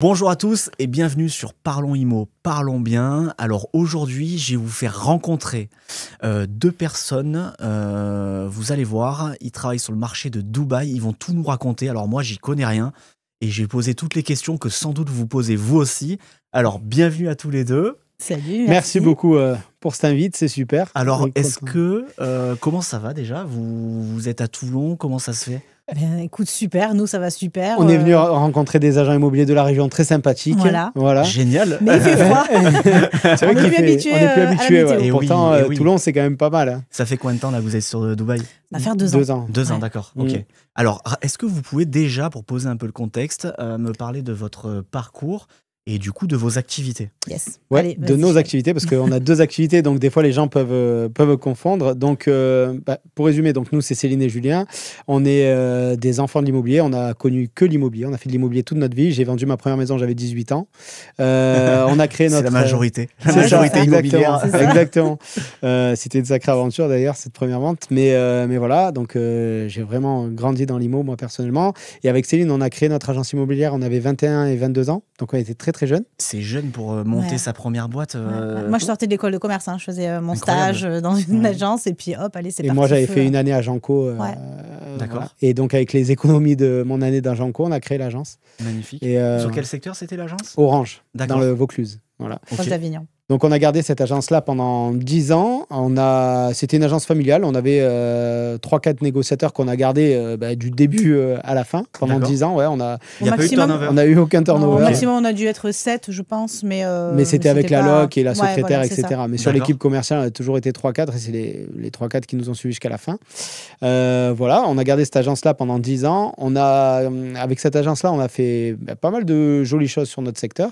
Bonjour à tous et bienvenue sur Parlons Immo, Parlons Bien. Alors aujourd'hui, je vais vous faire rencontrer deux personnes. Vous allez voir, ils travaillent sur le marché de Dubaï. Ils vont tout nous raconter. Alors moi, j'y connais rien et je vais poser toutes les questions que sans doute vous posez vous aussi. Alors bienvenue à tous les deux. Salut. Merci beaucoup pour cet invite, c'est super. Alors est-ce que, comment ça va déjà vous êtes à Toulon, comment ça se fait? Écoute, super, nous ça va super. On est venu rencontrer des agents immobiliers de la région très sympathiques. Voilà. Génial. Mais il fait froid. C'est vrai On est plus habitué. On est plus habitué. Ouais. Et pourtant, oui. Toulon, c'est quand même pas mal. Hein. Ça fait combien de temps là que vous êtes sur Dubaï? Ça va faire 2 ans. 2 ans, Ouais. d'accord. Ok. Alors, est-ce que vous pouvez déjà, pour poser un peu le contexte, me parler de votre parcours et du coup de vos activités? Yes. Ouais, Allez, de nos activités, parce qu'on a deux activités, donc des fois les gens peuvent confondre. Donc, pour résumer, donc nous c'est Céline et Julien. On est des enfants de l'immobilier. On a connu que l'immobilier. On a fait de l'immobilier toute notre vie. J'ai vendu ma première maison, j'avais 18 ans. On a créé notre. C'est la majorité. C'est La majorité ça, immobilière. Exactement. C'était une sacrée aventure d'ailleurs cette première vente. Mais voilà, donc j'ai vraiment grandi dans l'immo moi personnellement. Et avec Céline, on a créé notre agence immobilière. On avait 21 et 22 ans, donc on était très très jeunes. C'est jeune pour monter sa première boîte. Moi, je sortais de l'école de commerce. Je faisais mon Incroyable. stage dans une agence et puis hop, allez, c'est parti. Et moi, j'avais fait une année à Janco. D'accord. Voilà. Et donc, avec les économies de mon année dans Janco, on a créé l'agence. Magnifique. Et, Sur quel secteur c'était l'agence? Orange, D'accord. dans le Vaucluse. Voilà. Proche Ok. d'Avignon. Donc, on a gardé cette agence-là pendant 10 ans. C'était une agence familiale. On avait 3-4 négociateurs qu'on a gardés du début à la fin. Pendant D'accord. 10 ans, ouais, on a Il n'y a pas eu de turnover? on n'a eu aucun Au turnover. maximum, on a dû être 7, je pense. Mais c'était avec la pas- loc et la Ouais, secrétaire, voilà, c'est etc. ça. Mais sur D'accord. l'équipe commerciale, on a toujours été 3-4 et c'est les 3-4 qui nous ont suivis jusqu'à la fin. Voilà, on a gardé cette agence-là pendant 10 ans. Avec cette agence-là, on a fait pas mal de jolies choses sur notre secteur.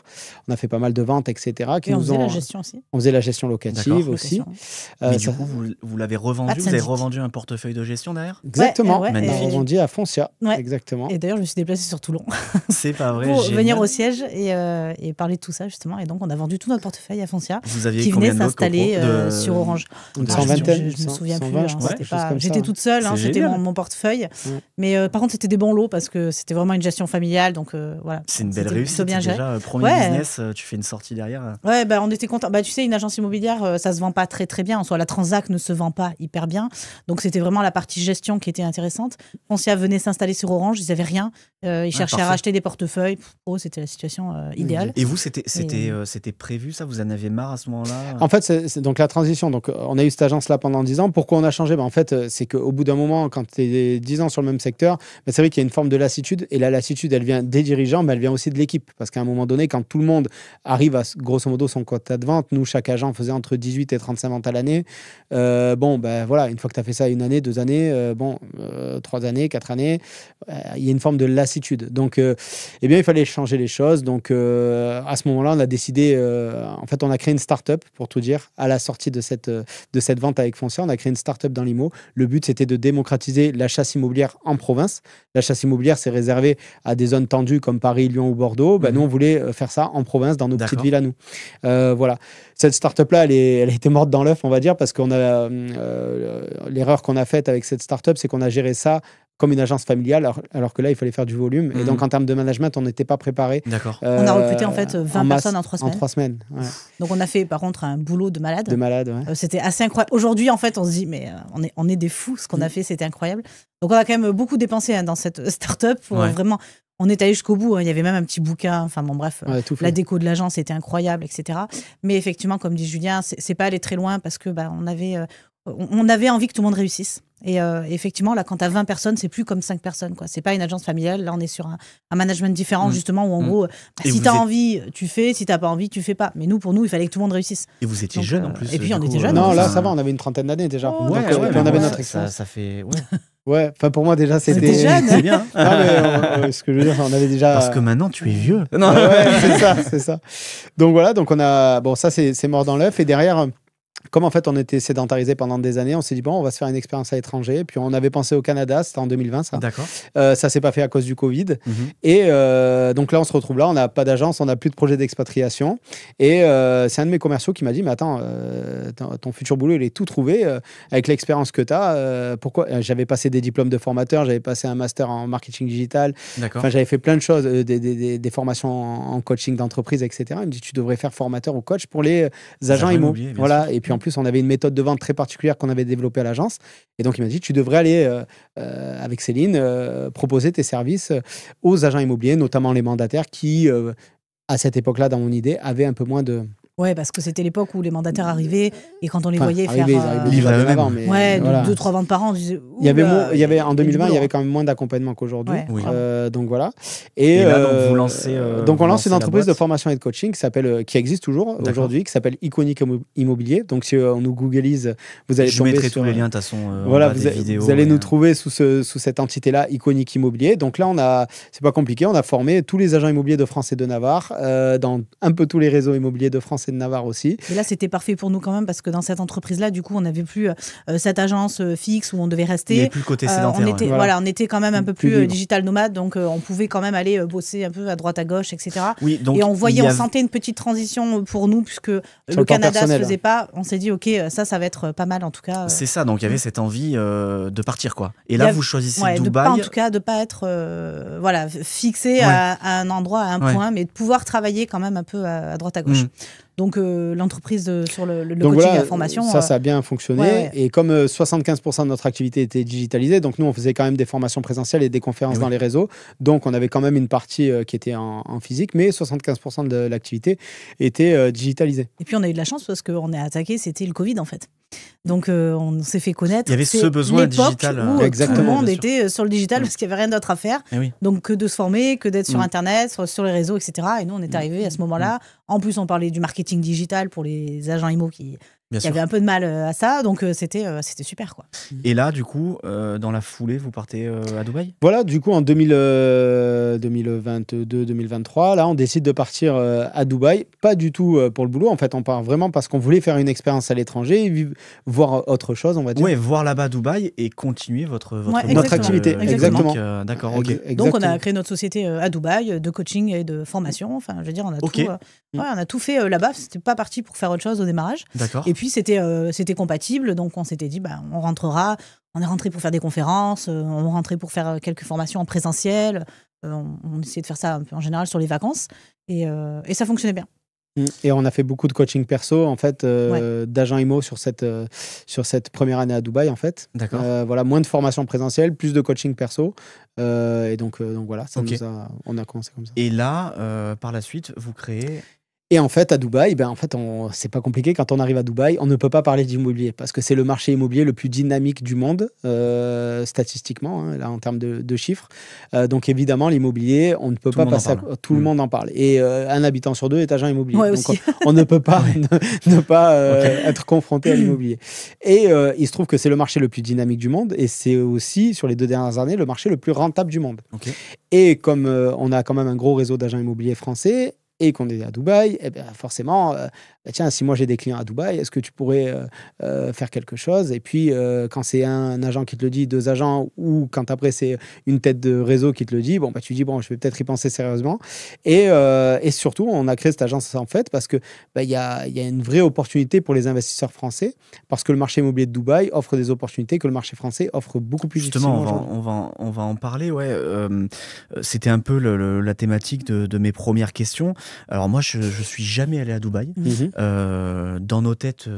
On a fait pas mal de ventes, etc. Et on faisait la gestion aussi. On faisait la gestion locative D'accord. aussi. Location. Mais Ça- du coup, vous l'avez revendu? Pas de Vous avez syndic. revendu un portefeuille de gestion derrière? Exactement. Ouais, On magnifique. a revendu à Foncia. Ouais. Exactement. Et d'ailleurs, je me suis déplacée sur Toulon C'est pas vrai. pour génial. venir au siège et parler de tout ça, justement. Et donc, on a vendu tout notre portefeuille à Foncia, Vous aviez qui combien venait de lots s'installer de- sur Orange. Une Ah, centaine, Je me souviens 120, plus. je Hein, crois, c'était quelque chose pas... comme J'étais ça. toute seule, C'est c'était génial. mon portefeuille. Ouais. Mais par contre, c'était des bons lots parce que c'était vraiment une gestion familiale. Donc voilà. C'est une belle C'était réussite. plutôt bien géré. Déjà, premier Ouais. business, tu fais une sortie derrière. Ouais, on était contents. Tu sais, une agence immobilière, ça se vend pas très très bien. En soi, la transac ne se vend pas hyper bien. Donc c'était vraiment la partie gestion qui était intéressante. Foncia venait s'installer sur Orange, ils avaient rien. Ils cherchaient à parfait. racheter des portefeuilles. C'était la situation idéale. Et vous, c'était prévu ça? Vous en avez marre à ce moment-là? En fait, c'est donc la transition. Donc, on a eu cette agence-là pendant 10 ans. Pourquoi on a changé? En fait, c'est qu'au bout d'un moment, quand tu es 10 ans sur le même secteur, c'est vrai qu'il y a une forme de lassitude. Et la lassitude, elle vient des dirigeants, mais elle vient aussi de l'équipe. Parce qu'à un moment donné, quand tout le monde arrive à, grosso modo, son quota de vente, nous, chaque agent faisait entre 18 et 35 ventes à l'année. Voilà, une fois que tu as fait ça 1 année, 2 années, 3 années, 4 années, il y a une forme de lassitude. Donc, il fallait changer les choses. Donc, à ce moment-là, on a décidé, en fait, on a créé une start-up, pour tout dire, à la sortie de cette vente avec Foncia. On a créé une start-up dans l'IMO. Le but, c'était de démocratiser la chasse immobilière en province. La chasse immobilière, c'est réservé à des zones tendues comme Paris, Lyon ou Bordeaux. Nous, on voulait faire ça en province, dans nos petites D'accord. villes à nous. Voilà. Cette start-up-là, elle a été morte dans l'œuf, on va dire, parce qu'on a l'erreur qu'on a faite avec cette start-up, c'est qu'on a géré ça comme une agence familiale, alors que là, il fallait faire du volume. Et donc, en termes de management, on n'était pas préparé. D'accord. On a recruté en fait 20 masse, personnes en 3 semaines. En 3 semaines, ouais. Donc on a fait par contre un boulot de malade. De malade, ouais. C'était assez incroyable. Aujourd'hui, en fait, on se dit, mais on est des fous. Ce qu'on a fait, c'était incroyable. Donc on a quand même beaucoup dépensé dans cette start-up pour vraiment. On est allé jusqu'au bout. Il y avait même un petit bouquin. Enfin bon, bref. Ouais, tout fait. La déco de l'agence était incroyable, etc. Mais effectivement, comme dit Julien, c'est pas allé très loin parce que on avait envie que tout le monde réussisse. Et effectivement, là, quand tu as 20 personnes, c'est plus comme 5 personnes. C'est pas une agence familiale. Là, on est sur un management différent, justement, où en gros, si tu as envie, tu fais. Si tu n'as pas envie, tu fais pas. Mais nous, pour nous, il fallait que tout le monde réussisse. Et vous étiez Donc, jeune en plus. et puis, on du était coup, jeunes. Non, là, enfin, ça va, on avait une trentaine d'années déjà. Oh, Donc, ouais, puis on avait mais notre ça, expérience. ça fait. Ouais. Ouais, enfin pour moi déjà c'était. était jeune. C'est bien. Non, mais, ce que je veux dire, on avait déjà. Parce que maintenant, tu es vieux. Ouais, c'est ça. Donc voilà, donc on a. Bon, ça c'est mort dans l'œuf. Et derrière, comme en fait on était sédentarisé pendant des années, on s'est dit bon, on va se faire une expérience à l'étranger. Puis on avait pensé au Canada, c'était en 2020 ça. D'accord. Ça s'est pas fait à cause du Covid. Et donc là, on se retrouve là, on n'a pas d'agence, on n'a plus de projet d'expatriation. Et c'est un de mes commerciaux qui m'a dit, mais attends, ton futur boulot, il est tout trouvé. Avec l'expérience que tu as, pourquoi j'avais passé des diplômes de formateur, j'avais passé un master en marketing digital. Enfin, j'avais fait plein de choses, des formations en coaching d'entreprise, etc. Il me dit, tu devrais faire formateur ou coach pour les agents IMO. Voilà. Et puis en plus, on avait une méthode de vente très particulière qu'on avait développée à l'agence. Et donc, il m'a dit, tu devrais aller avec Céline proposer tes services aux agents immobiliers, notamment les mandataires qui, à cette époque-là, dans mon idée, avaient un peu moins de... Ouais, parce que c'était l'époque où les mandataires arrivaient et quand on les voyait faire... Ils arrivaient avant, mais ouais, voilà. 2-3 ventes par an, on disait... Il y avait, en 2020, il y avait quand même moins d'accompagnement qu'aujourd'hui. Ouais, oui. Donc voilà. Et là, donc, vous lancez... donc on lance une entreprise de formation et de coaching qui existe toujours aujourd'hui, qui s'appelle Iconic Immobilier. Donc si on nous googlise, vous allez tomber sur... Je mettrai tous les liens, de toute façon, voilà, des vidéos. Vous allez nous trouver sous cette entité-là, Iconic Immobilier. Donc là, c'est pas compliqué, on a formé tous les agents immobiliers de France et de Navarre, dans un peu tous les réseaux immobiliers de France et de Navarre aussi. Et là, c'était parfait pour nous quand même parce que dans cette entreprise-là, du coup, on n'avait plus cette agence fixe où on devait rester. Il n'y avait plus le côté sédentaire. On était quand même un peu plus digital nomade, donc on pouvait quand même aller bosser un peu à droite à gauche, etc. Oui, donc et on sentait une petite transition pour nous puisque le Canada ne se faisait pas. On s'est dit, ok, ça va être pas mal en tout cas. C'est ça, donc il y avait cette envie de partir, quoi. Et là, vous choisissez Dubaï. En tout cas, de ne pas être fixé à un endroit, à un point, mais de pouvoir travailler quand même un peu à droite à gauche. Donc l'entreprise sur le donc coaching voilà, et la formation... ça a bien fonctionné. Ouais. Et comme 75% de notre activité était digitalisée, donc nous, on faisait quand même des formations présentielles et des conférences dans les réseaux. Donc on avait quand même une partie qui était en physique, mais 75% de l'activité était digitalisée. Et puis on a eu de la chance parce qu'on est attaqué, c'était le Covid en fait. Donc on s'est fait connaître. Il y avait ce besoin digital. Où tout le monde était sur le digital parce qu'il n'y avait rien d'autre à faire. Donc que de se former, que d'être sur Internet, sur les réseaux, etc. Et nous, on est arrivés à ce moment-là. En plus, on parlait du marketing digital pour les agents IMO qui avaient un peu de mal à ça. Donc c'était super, quoi. Et là, du coup, dans la foulée, vous partez à Dubaï ? Voilà, du coup, en 2022-2023, là, on décide de partir à Dubaï. Pas du tout pour le boulot. En fait, on part vraiment parce qu'on voulait faire une expérience à l'étranger, voir autre chose, on va dire. Oui, voir là-bas Dubaï et continuer notre activité. Exactement. D'accord, ok. Donc, on a créé notre société à Dubaï de coaching et de formation. Enfin, je veux dire, on a on a tout fait là-bas. C'était pas parti pour faire autre chose au démarrage. D'accord. Et puis, c'était compatible. Donc, on s'était dit, on rentrera. On est rentré pour faire des conférences. On rentrait pour faire quelques formations en présentiel. On essayait de faire ça un peu en général sur les vacances. Et ça fonctionnait bien. Et on a fait beaucoup de coaching perso, en fait, d'agents IMO sur cette première année à Dubaï, en fait. D'accord. Voilà, moins de formation présentielle, plus de coaching perso. Et donc voilà, on a commencé comme ça. Et là, par la suite, vous créez... Et en fait, à Dubaï, c'est pas compliqué. Quand on arrive à Dubaï, on ne peut pas parler d'immobilier parce que c'est le marché immobilier le plus dynamique du monde, statistiquement, là, en termes de chiffres. Donc, évidemment, l'immobilier, on ne peut pas passer tout le monde en parle. Et un habitant sur deux est agent immobilier. Ouais, donc, on ne peut pas ne pas être confronté à l'immobilier. Et il se trouve que c'est le marché le plus dynamique du monde et c'est aussi, sur les 2 dernières années, le marché le plus rentable du monde. Okay. Et comme on a quand même un gros réseau d'agents immobiliers français, et qu'on est à Dubaï, eh bien forcément, tiens, si moi j'ai des clients à Dubaï, est-ce que tu pourrais faire quelque chose ? Et puis, quand c'est un agent qui te le dit, 2 agents, ou quand après c'est une tête de réseau qui te le dit, tu dis, je vais peut-être y penser sérieusement. Et surtout, on a créé cette agence en fait parce que y a une vraie opportunité pour les investisseurs français, parce que le marché immobilier de Dubaï offre des opportunités que le marché français offre beaucoup plus difficilement. Justement, on va en parler, ouais. C'était un peu la thématique de mes premières questions. Alors moi, je suis jamais allé à Dubaï. Dans nos têtes,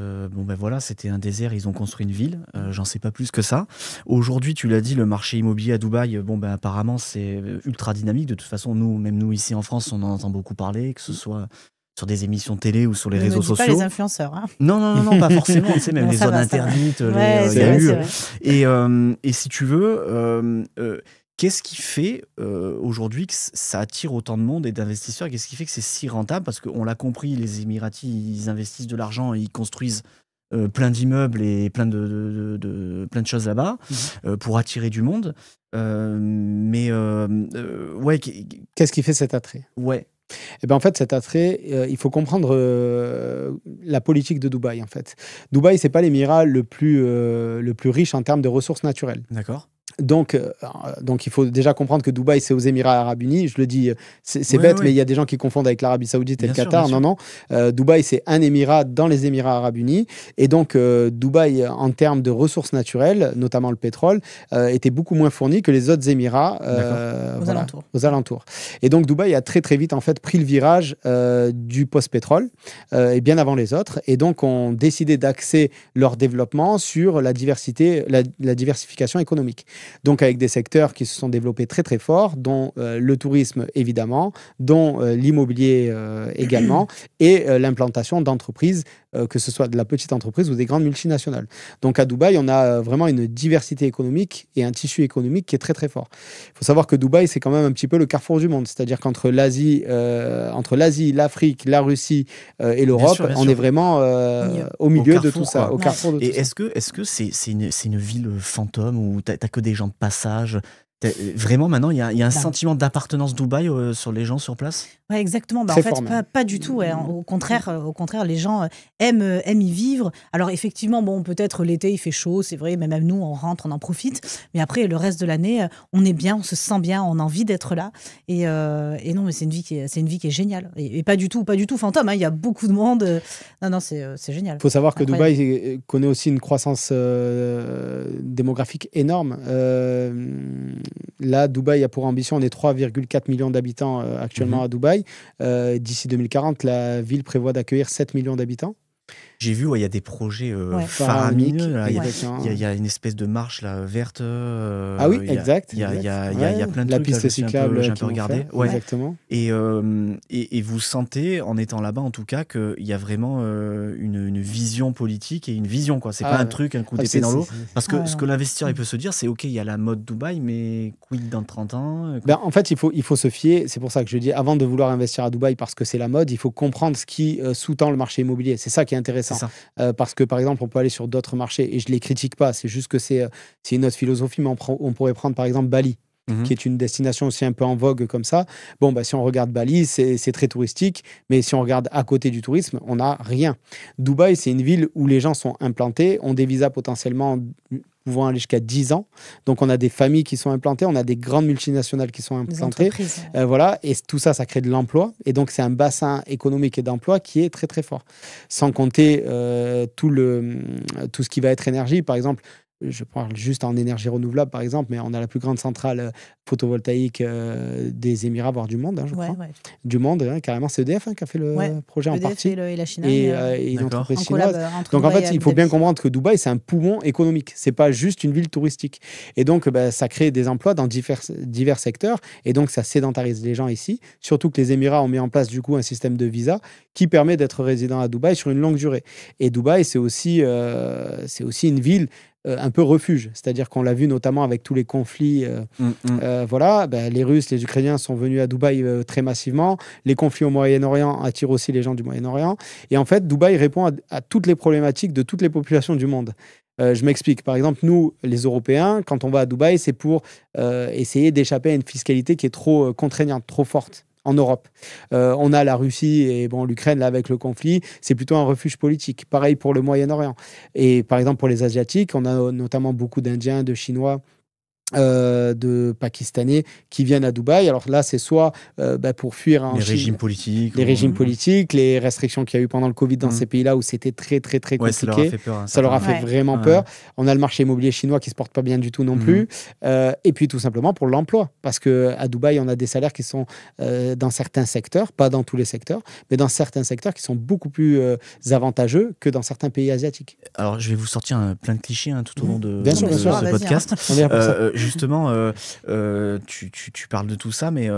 voilà, c'était un désert, ils ont construit une ville. J'en sais pas plus que ça. Aujourd'hui, tu l'as dit, le marché immobilier à Dubaï, apparemment, c'est ultra dynamique. De toute façon, nous ici en France, on en entend beaucoup parler, que ce soit sur des émissions de télé ou sur les réseaux sociaux. Pas les influenceurs. Hein. Non, pas forcément. Tu sais, même les zones interdites, il y a eu. Et si tu veux... qu'est-ce qui fait aujourd'hui que ça attire autant de monde et d'investisseurs ? Qu'est-ce qui fait que c'est si rentable ? Parce qu'on l'a compris, les Émiratis, ils investissent de l'argent et ils construisent plein d'immeubles et plein de choses là-bas pour attirer du monde. Qu'est-ce qui fait cet attrait ? Ouais. Et ben en fait, cet attrait, il faut comprendre la politique de Dubaï. En fait, Dubaï, c'est pas l'émirat le plus riche en termes de ressources naturelles. D'accord. Donc, il faut déjà comprendre que Dubaï, c'est aux Émirats Arabes Unis. Je le dis, c'est bête, mais il y a des gens qui confondent avec l'Arabie Saoudite et Bien le sûr, Qatar. bien Non. Dubaï, c'est un émirat dans les Émirats Arabes Unis. Et donc, Dubaï, en termes de ressources naturelles, notamment le pétrole, était beaucoup moins fourni que les autres Émirats aux alentours. Et donc, Dubaï a très, très vite, en fait, pris le virage du post-pétrole, et bien avant les autres. Et donc, ont décidé d'axer leur développement sur la diversification économique. Donc avec des secteurs qui se sont développés très très fort, dont le tourisme évidemment, dont l'immobilier également, et l'implantation d'entreprises, que ce soit de la petite entreprise ou des grandes multinationales. Donc à Dubaï, on a vraiment une diversité économique et un tissu économique qui est très très fort. Il faut savoir que Dubaï, c'est quand même un petit peu le carrefour du monde, c'est-à-dire qu'entre l'Asie, l'Afrique, la Russie et l'Europe, on est vraiment au milieu de tout ça, au carrefour de tout ça. Est-ce que c'est une ville fantôme où t'as que des gens de passage? Vraiment, maintenant, il y a un sentiment d'appartenance Dubaï sur les gens sur place? Ouais, exactement. En fait, pas du tout. Ouais. Au contraire, les gens aiment y vivre. Alors, effectivement, bon, peut-être l'été, il fait chaud, c'est vrai, mais même nous, on rentre, on en profite. Mais après, le reste de l'année, on est bien, on se sent bien, on a envie d'être là. Et non, mais c'est une vie qui est géniale. Et pas du tout fantôme. Hein. Il y a beaucoup de monde. Non, c'est génial. Il faut savoir que Dubaï connaît aussi une croissance démographique énorme. Là, Dubaï a pour ambition, on est 3,4 millions d'habitants actuellement à Dubaï. D'ici 2040, la ville prévoit d'accueillir 7 millions d'habitants. J'ai vu, il y a des projets faramineux. Il y a une espèce de marche là, verte. Ah oui, exact. Il y a plein de la trucs. Piste cyclable, j'ai un peu regardé. Exactement. Et vous sentez, en étant là-bas en tout cas, qu'il y a vraiment une vision politique et une vision. C'est pas un truc, un coup d'épée dans l'eau. Parce que ce que l'investisseur il peut se dire, c'est OK, il y a la mode Dubaï, mais quid dans 30 ans En fait, il faut se fier. C'est pour ça que je dis, avant de vouloir investir à Dubaï parce que c'est la mode, il faut comprendre ce qui sous-tend le marché immobilier. C'est ça qui est intéressant. Parce que, par exemple, on peut aller sur d'autres marchés, et je ne les critique pas, c'est juste que c'est une autre philosophie, mais on pourrait prendre, par exemple, Bali, qui est une destination aussi un peu en vogue comme ça. Bon, si on regarde Bali, c'est très touristique, mais si on regarde à côté du tourisme, on n'a rien. Dubaï, c'est une ville où les gens sont implantés, ont des visas potentiellement pouvant aller jusqu'à 10 ans. Donc, on a des familles qui sont implantées, on a des grandes multinationales qui sont implantées. Et tout ça, ça crée de l'emploi. Et donc, c'est un bassin économique et d'emploi qui est très, très fort. Sans compter tout ce qui va être énergie. Par exemple, je parle juste en énergie renouvelable, par exemple, mais on a la plus grande centrale photovoltaïque des Émirats, voire du monde, je crois. Du monde, carrément. C'est EDF qui a fait le projet EDF en partie. Et la Chine. Et une entreprise chinoise. Donc, en fait, il faut bien comprendre que Dubaï, c'est un poumon économique. C'est pas juste une ville touristique. Et donc, ça crée des emplois dans divers secteurs. Et donc, ça sédentarise les gens ici. Surtout que les Émirats ont mis en place, du coup, un système de visa qui permet d'être résident à Dubaï sur une longue durée. Et Dubaï, c'est aussi une ville un peu refuge, c'est-à-dire qu'on l'a vu notamment avec tous les conflits. Les Russes, les Ukrainiens sont venus à Dubaï très massivement. Les conflits au Moyen-Orient attirent aussi les gens du Moyen-Orient. Et en fait, Dubaï répond à toutes les problématiques de toutes les populations du monde. Je m'explique. Par exemple, nous, les Européens, quand on va à Dubaï, c'est pour essayer d'échapper à une fiscalité qui est trop contraignante, trop forte. En Europe. On a la Russie et l'Ukraine, là, avec le conflit, c'est plutôt un refuge politique. Pareil pour le Moyen-Orient. Et par exemple, pour les Asiatiques, on a notamment beaucoup d'Indiens, de Chinois, de Pakistanais qui viennent à Dubaï. Alors là, c'est soit pour fuir les régimes politiques, les restrictions qu'il y a eu pendant le Covid dans ces pays-là où c'était très, très, très compliqué. Ça leur a fait vraiment peur. On a le marché immobilier chinois qui ne se porte pas bien du tout non plus. Et puis, tout simplement pour l'emploi. Parce qu'à Dubaï, on a des salaires qui sont dans certains secteurs, pas dans tous les secteurs, mais dans certains secteurs qui sont beaucoup plus avantageux que dans certains pays asiatiques. Alors, je vais vous sortir plein de clichés tout au long de ce podcast. Justement, tu parles de tout ça, mais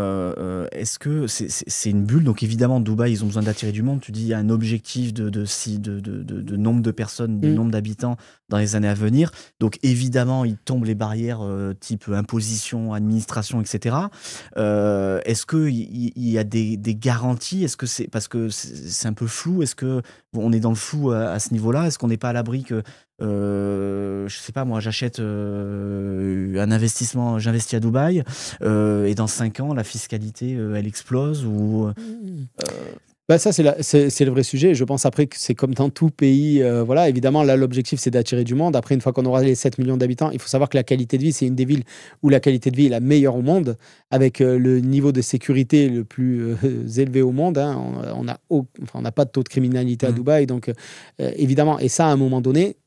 est-ce que c'est une bulle? Donc évidemment, Dubaï, ils ont besoin d'attirer du monde. Tu dis il y a un objectif de nombre de personnes, de nombre d'habitants dans les années à venir. Donc évidemment, ils tombent les barrières type imposition, administration, etc. Est-ce qu'il y a des garanties? Est-ce que c'est parce que c'est un peu flou? Est-ce qu'on est dans le flou à ce niveau-là? Est-ce qu'on n'est pas à l'abri que je sais pas, moi j'achète un investissement, j'investis à Dubaï et dans 5 ans la fiscalité elle explose ou Bah ça, c'est le vrai sujet. Je pense après que c'est comme dans tout pays. Voilà, évidemment, là, l'objectif, c'est d'attirer du monde. Après, une fois qu'on aura les 7 millions d'habitants, il faut savoir que la qualité de vie, c'est une des villes où la qualité de vie est la meilleure au monde, avec le niveau de sécurité le plus élevé au monde. Hein. On n'a pas de taux de criminalité à Dubaï. Donc, évidemment, et ça, à un moment donné,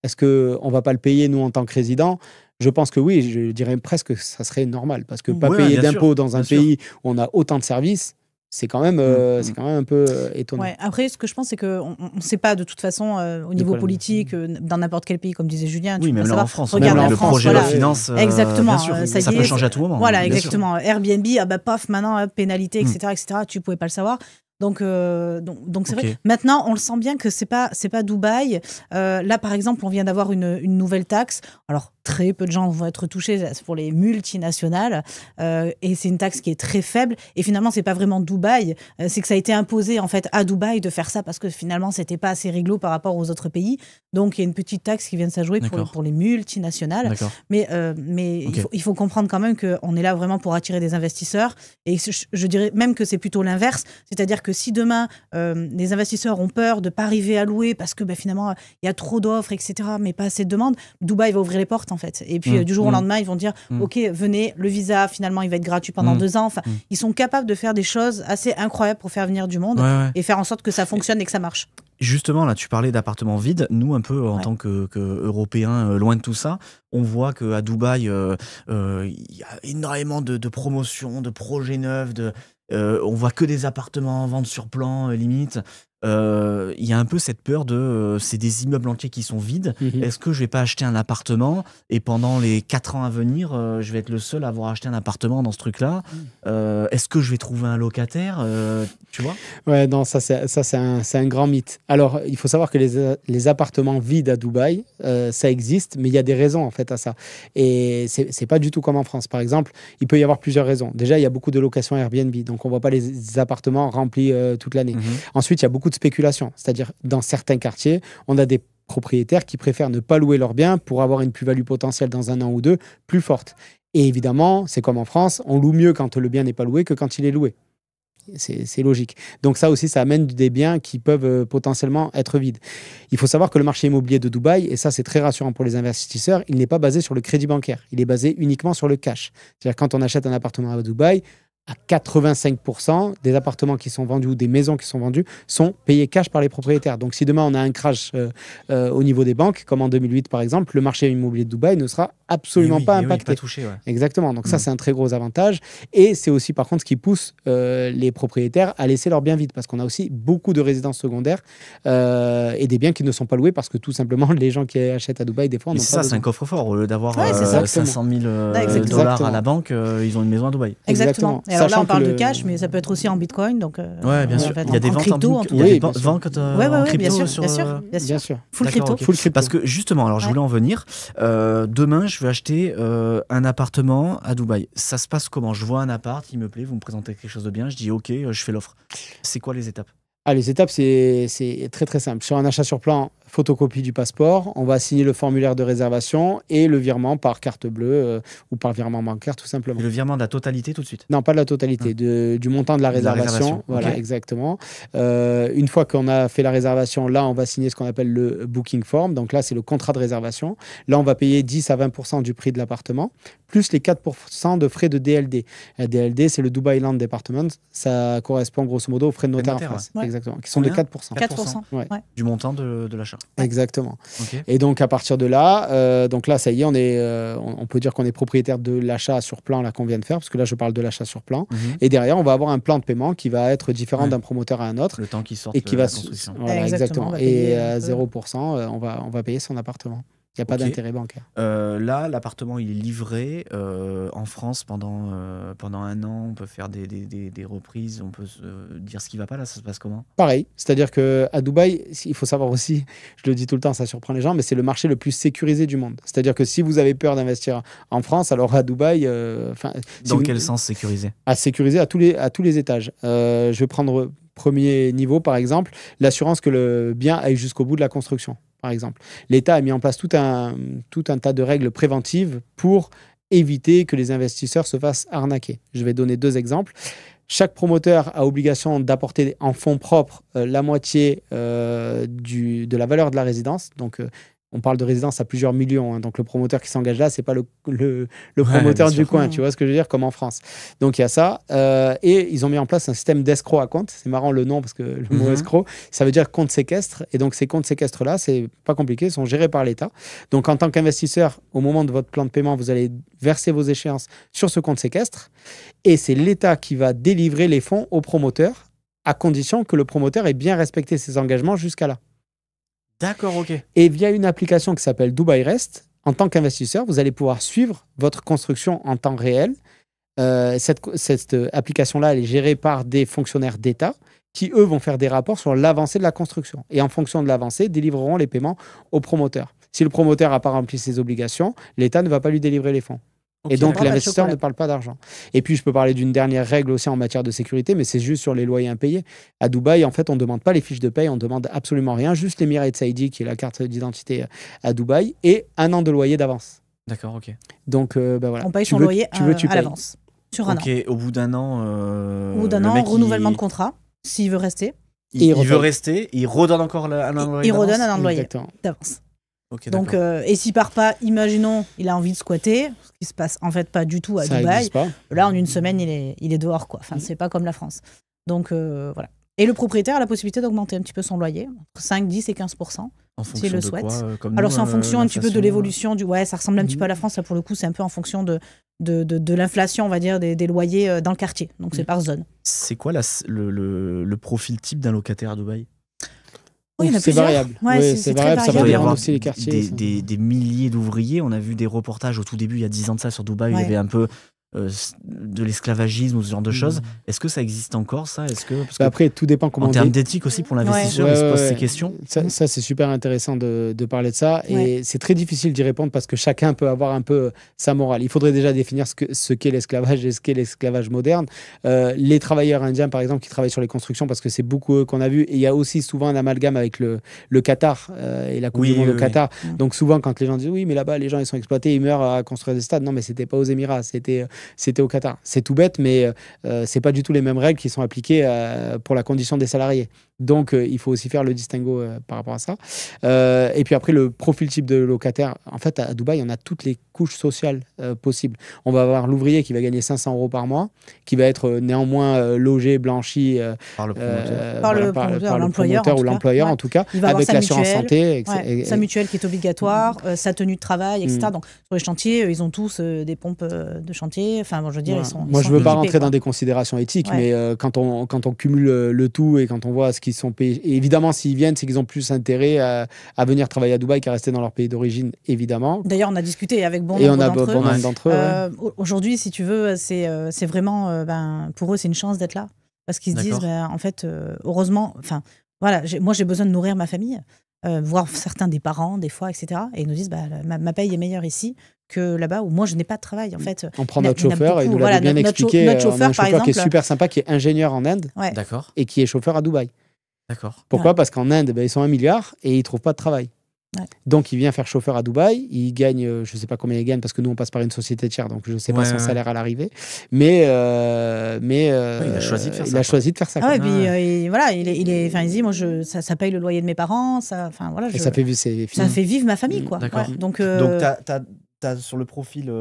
est-ce qu'on ne va pas le payer, nous, en tant que résidents ? Je pense que oui, je dirais presque que ça serait normal. Parce que pas payer d'impôts dans un pays où on a autant de services, c'est quand même un peu étonnant. Ouais. Après, ce que je pense, c'est qu'on ne sait pas de toute façon au niveau politique, dans n'importe quel pays, comme disait Julien. Oui, même là en France, regarde le projet de finance, exactement, ça peut changer à tout moment. Voilà, exactement. Airbnb, paf, maintenant, pénalité, etc., tu ne pouvais pas le savoir. Donc c'est vrai. Maintenant, on le sent bien que c'est pas Dubaï. Là, par exemple, on vient d'avoir une nouvelle taxe. Alors, très peu de gens vont être touchés pour les multinationales. Et c'est une taxe qui est très faible. Et finalement, c'est pas vraiment Dubaï. C'est que ça a été imposé, en fait, à Dubaï de faire ça parce que finalement, c'était pas assez réglo par rapport aux autres pays. Donc, il y a une petite taxe qui vient de s'ajouer pour les multinationales. Mais il faut comprendre quand même qu'on est là vraiment pour attirer des investisseurs. Et je dirais même que c'est plutôt l'inverse. C'est-à-dire que si demain, les investisseurs ont peur de ne pas arriver à louer parce que finalement, il y a trop d'offres, etc., mais pas assez de demandes, Dubaï va ouvrir les portes, en fait. Et puis, du jour au lendemain, ils vont dire, OK, venez, le visa, finalement, il va être gratuit pendant 2 ans. Enfin, ils sont capables de faire des choses assez incroyables pour faire venir du monde et faire en sorte que ça fonctionne et que ça marche. Justement, là, tu parlais d'appartements vides. Nous, un peu, en tant qu'Européens, loin de tout ça, on voit qu'à Dubaï, il y a énormément de promotions, de projets neufs, on voit que des appartements en vente sur plan, limite. Il y a un peu cette peur c'est des immeubles entiers qui sont vides. Est-ce que je vais pas acheter un appartement et pendant les 4 ans à venir, je vais être le seul à avoir acheté un appartement dans ce truc-là? Est-ce que je vais trouver un locataire? Tu vois? Ouais, non, ça c'est un grand mythe. Alors, il faut savoir que les appartements vides à Dubaï, ça existe, mais il y a des raisons en fait à ça. Et c'est pas du tout comme en France. Par exemple, il peut y avoir plusieurs raisons. Déjà, il y a beaucoup de locations Airbnb, donc on voit pas les appartements remplis toute l'année. Ensuite, il y a beaucoup de spéculation, c'est-à-dire dans certains quartiers, on a des propriétaires qui préfèrent ne pas louer leurs biens pour avoir une plus-value potentielle dans 1 an ou 2 plus forte. Et évidemment, c'est comme en France, on loue mieux quand le bien n'est pas loué que quand il est loué. C'est logique. Donc ça aussi, ça amène des biens qui peuvent potentiellement être vides. Il faut savoir que le marché immobilier de Dubaï, et ça c'est très rassurant pour les investisseurs, il n'est pas basé sur le crédit bancaire, il est basé uniquement sur le cash. C'est-à-dire quand on achète un appartement à Dubaï, à 85% des appartements qui sont vendus ou des maisons qui sont vendues sont payés cash par les propriétaires. Donc si demain on a un crash au niveau des banques, comme en 2008 par exemple, le marché immobilier de Dubaï ne sera absolument pas impacté. Pas touché, Exactement. Donc ça c'est un très gros avantage. Et c'est aussi par contre ce qui pousse les propriétaires à laisser leurs biens vides, parce qu'on a aussi beaucoup de résidences secondaires et des biens qui ne sont pas loués parce que tout simplement les gens qui achètent à Dubaï des fois. Mais c'est ça, c'est un coffre-fort. Au lieu d'avoir 500 000 $ à la banque, ils ont une maison à Dubaï. Exactement. Et alors là, on parle de cash, mais ça peut être aussi en bitcoin. Donc, bien sûr. Il y a des ventes crypto, en crypto bien sûr. Full crypto. Parce que justement, alors je voulais en venir. Demain, je vais acheter un appartement à Dubaï. Ça se passe comment? Je vois un appart, il me plaît, vous me présentez quelque chose de bien, je dis OK, je fais l'offre. C'est quoi les étapes? Les étapes, c'est très très simple. Sur un achat sur plan, photocopie du passeport, on va signer le formulaire de réservation et le virement par carte bleue ou par virement bancaire tout simplement. Et le virement de la totalité tout de suite? Non, pas de la totalité, du montant de la réservation. Voilà, exactement. Une fois qu'on a fait la réservation, là, on va signer ce qu'on appelle le booking form. Donc là, c'est le contrat de réservation. Là, on va payer 10 à 20% du prix de l'appartement, plus les 4% de frais de DLD. DLD, c'est le Dubai Land Department. Ça correspond grosso modo aux frais de notaire en France. Exactement, qui sont de 4%. 4%. Du montant de l'achat. Exactement. Et donc à partir de là, ça y est, on peut dire qu'on est propriétaire de l'achat sur plan là qu'on vient de faire, parce que là je parle de l'achat sur plan. Et derrière, on va avoir un plan de paiement qui va être différent d'un promoteur à un autre. Le temps qui sort et qui de va la construction. Voilà, exactement. Et à 0%, on va payer son appartement. Il n'y a pas d'intérêt bancaire. Là, l'appartement, il est livré en France pendant 1 an. On peut faire des reprises, on peut se dire ce qui ne va pas. Là, ça se passe comment? Pareil. C'est-à-dire qu'à Dubaï, il faut savoir aussi, je le dis tout le temps, ça surprend les gens, mais c'est le marché le plus sécurisé du monde. C'est-à-dire que si vous avez peur d'investir en France, alors à Dubaï... Dans quel sens sécurisé? Sécurisé à tous les étages. Je vais prendre premier niveau, par exemple, l'assurance que le bien aille jusqu'au bout de la construction. Par exemple, l'État a mis en place tout un tas de règles préventives pour éviter que les investisseurs se fassent arnaquer. Je vais donner 2 exemples. Chaque promoteur a obligation d'apporter en fonds propres la moitié de la valeur de la résidence. Donc, on parle de résidence à plusieurs millions. Donc, le promoteur qui s'engage là, c'est pas le promoteur du coin. Tu vois ce que je veux dire, comme en France. Donc, il y a ça. Et ils ont mis en place un système d'escroc à compte. C'est marrant le nom parce que le mot escroc, ça veut dire compte séquestre. Et donc, ces comptes séquestres-là, c'est pas compliqué, ils sont gérés par l'État. Donc, en tant qu'investisseur, au moment de votre plan de paiement, vous allez verser vos échéances sur ce compte séquestre. Et c'est l'État qui va délivrer les fonds au promoteur à condition que le promoteur ait bien respecté ses engagements jusqu'à là. D'accord, ok. Et via une application qui s'appelle Dubai Rest, en tant qu'investisseur, vous allez pouvoir suivre votre construction en temps réel. Cette application-là, elle est gérée par des fonctionnaires d'État qui, eux, vont faire des rapports sur l'avancée de la construction. Et en fonction de l'avancée, délivreront les paiements au promoteur. Si le promoteur n'a pas rempli ses obligations, l'État ne va pas lui délivrer les fonds. Okay, et donc, l'investisseur ne parle pas d'argent. Et puis, je peux parler d'une dernière règle aussi en matière de sécurité, mais c'est juste sur les loyers impayés. À Dubaï, en fait, on ne demande pas les fiches de paye, on ne demande absolument rien, juste l'Emirates ID, qui est la carte d'identité à Dubaï, et 1 an de loyer d'avance. D'accord, ok. Donc, voilà. On paye son loyer à l'avance, sur un an. Ok, au bout d'un an... Au bout d'un an, renouvellement de contrat, s'il veut rester. Il veut rester, il redonne encore un an de loyer. Il redonne un an de loyer d'avance. Okay, donc, et s'il part pas, imaginons, il a envie de squatter, ce qui se passe en fait pas du tout à Dubaï. Là, en une semaine, il est dehors, quoi. Enfin, c'est pas comme la France. Donc, voilà. Et le propriétaire a la possibilité d'augmenter un petit peu son loyer, entre 5, 10 et 15%, s'il le souhaite. Alors, c'est en fonction un petit peu de l'évolution du... Ouais, ça ressemble un petit peu à la France, là, pour le coup, c'est un peu en fonction de l'inflation, on va dire, des loyers dans le quartier. Donc, c'est par zone. C'est quoi le profil type d'un locataire à Dubaï ? C'est variable. Ouais, c'est variable. Ça va dépendre aussi les quartiers. Des milliers d'ouvriers. On a vu des reportages au tout début, il y a 10 ans de ça, sur Dubaï, où il y avait un peu de l'esclavagisme ou ce genre de choses. Est-ce que ça existe encore, ça ? Parce que après, tout dépend comment... En termes d'éthique aussi, pour l'investisseur, il se pose ces questions. Ça, c'est super intéressant de parler de ça. Et c'est très difficile d'y répondre parce que chacun peut avoir un peu sa morale. Il faudrait déjà définir ce qu'est l'esclavage et ce qu'est l'esclavage moderne. Les travailleurs indiens, par exemple, qui travaillent sur les constructions, parce que c'est beaucoup eux qu'on a vu. Et il y a aussi souvent un amalgame avec le Qatar et la Coupe du Monde au Qatar. Donc souvent, quand les gens disent « Oui, mais là-bas, les gens, ils sont exploités, ils meurent à construire des stades. » Non, mais c'était pas aux Émirats, c'était au Qatar. C'est tout bête, mais c'est pas du tout les mêmes règles qui sont appliquées pour la condition des salariés. Donc, il faut aussi faire le distinguo par rapport à ça. Et puis après, le profil type de locataire, en fait, à Dubaï, on a toutes les couches sociales possibles. On va avoir l'ouvrier qui va gagner 500 € par mois, qui va être néanmoins logé, blanchi par le promoteur, par le promoteur ou l'employeur, en tout cas, avec l'assurance santé. Sa mutuelle qui est obligatoire, sa tenue de travail, etc. Donc, sur les chantiers, ils ont tous des pompes de chantier. Enfin, bon, je veux dire, moi, je ne veux pas rentrer dans des considérations éthiques, mais quand on cumule le tout et quand on voit ce qu'ils sont payés, et évidemment, s'ils viennent, c'est qu'ils ont plus intérêt à venir travailler à Dubaï qu'à rester dans leur pays d'origine, évidemment. D'ailleurs, on a discuté avec bon nombre d'entre eux. Aujourd'hui, si tu veux, c'est vraiment, pour eux, c'est une chance d'être là. Parce qu'ils se disent, en fait, heureusement, voilà, moi, j'ai besoin de nourrir ma famille, voir certains des parents, des fois, etc. Et ils nous disent, ma paye est meilleure ici que là-bas où moi je n'ai pas de travail en fait. On prend notre chauffeur et il nous l'a bien expliqué. Notre chauffeur, par exemple, qui est super sympa, qui est ingénieur en Inde et qui est chauffeur à Dubaï. D'accord. Pourquoi ? Parce qu'en Inde, ils sont 1 milliard et ils ne trouvent pas de travail. Ouais. Donc il vient faire chauffeur à Dubaï, il gagne, je ne sais pas combien il gagne parce que nous on passe par une société tiers, donc je ne sais pas son salaire à l'arrivée, mais il a choisi de faire ça. Il a choisi de faire ça. Ah ouais, puis voilà, il dit moi ça paye le loyer de mes parents, ça fait vivre ma famille quoi. D'accord. Ouais, donc t'as sur le profil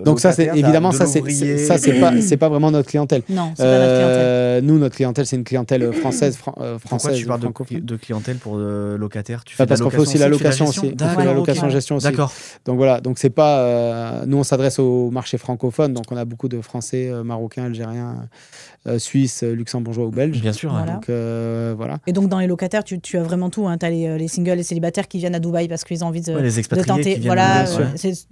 donc ça c'est évidemment ça c'est pas vraiment notre clientèle. Non, c'est pas notre clientèle. Nous notre clientèle c'est une clientèle française. Pourquoi tu parles de clientèle pour locataire? Tu fais parce qu'on fait aussi la location aussi. On fait la location gestion aussi. D'accord. Donc voilà, donc c'est pas nous on s'adresse au marché francophone, donc on a beaucoup de Français, Marocains, Algériens, Suisses, Luxembourgeois ou Belges. Bien sûr. Voilà. Donc voilà. Et donc dans les locataires tu as vraiment tout. Tu as les singles, les célibataires qui viennent à Dubaï parce qu'ils ont envie de tenter. Voilà.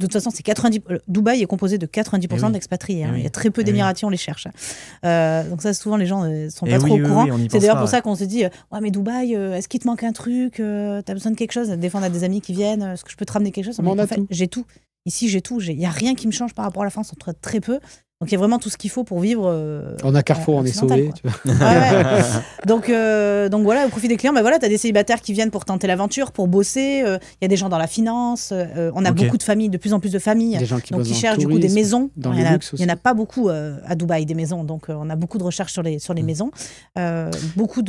De toute façon, c'est 90. Dubaï est composé de 90% d'expatriés. Il y a très peu d'Émiratis, on les cherche. Donc ça, souvent, les gens ne sont pas trop au courant. C'est d'ailleurs pour ça qu'on se dit ouais, mais Dubaï, est-ce qu'il te manque un truc? T'as besoin de quelque chose? Des fois, on a des amis qui viennent. Est-ce que je peux te ramener quelque chose? En fait, j'ai tout. Ici, j'ai tout. Il n'y a rien qui me change par rapport à la France, entre très peu. Donc, il y a vraiment tout ce qu'il faut pour vivre. On a Carrefour, on est sauvés. Donc voilà, au profit des clients, tu as des célibataires qui viennent pour tenter l'aventure, pour bosser. Il y a des gens dans la finance. On a beaucoup de familles, de plus en plus de familles. Des gens qui cherchent du coup des maisons. Dans les luxe aussi. Il n'y en a pas beaucoup à Dubaï, des maisons. Donc on a beaucoup de recherches sur les maisons. Beaucoup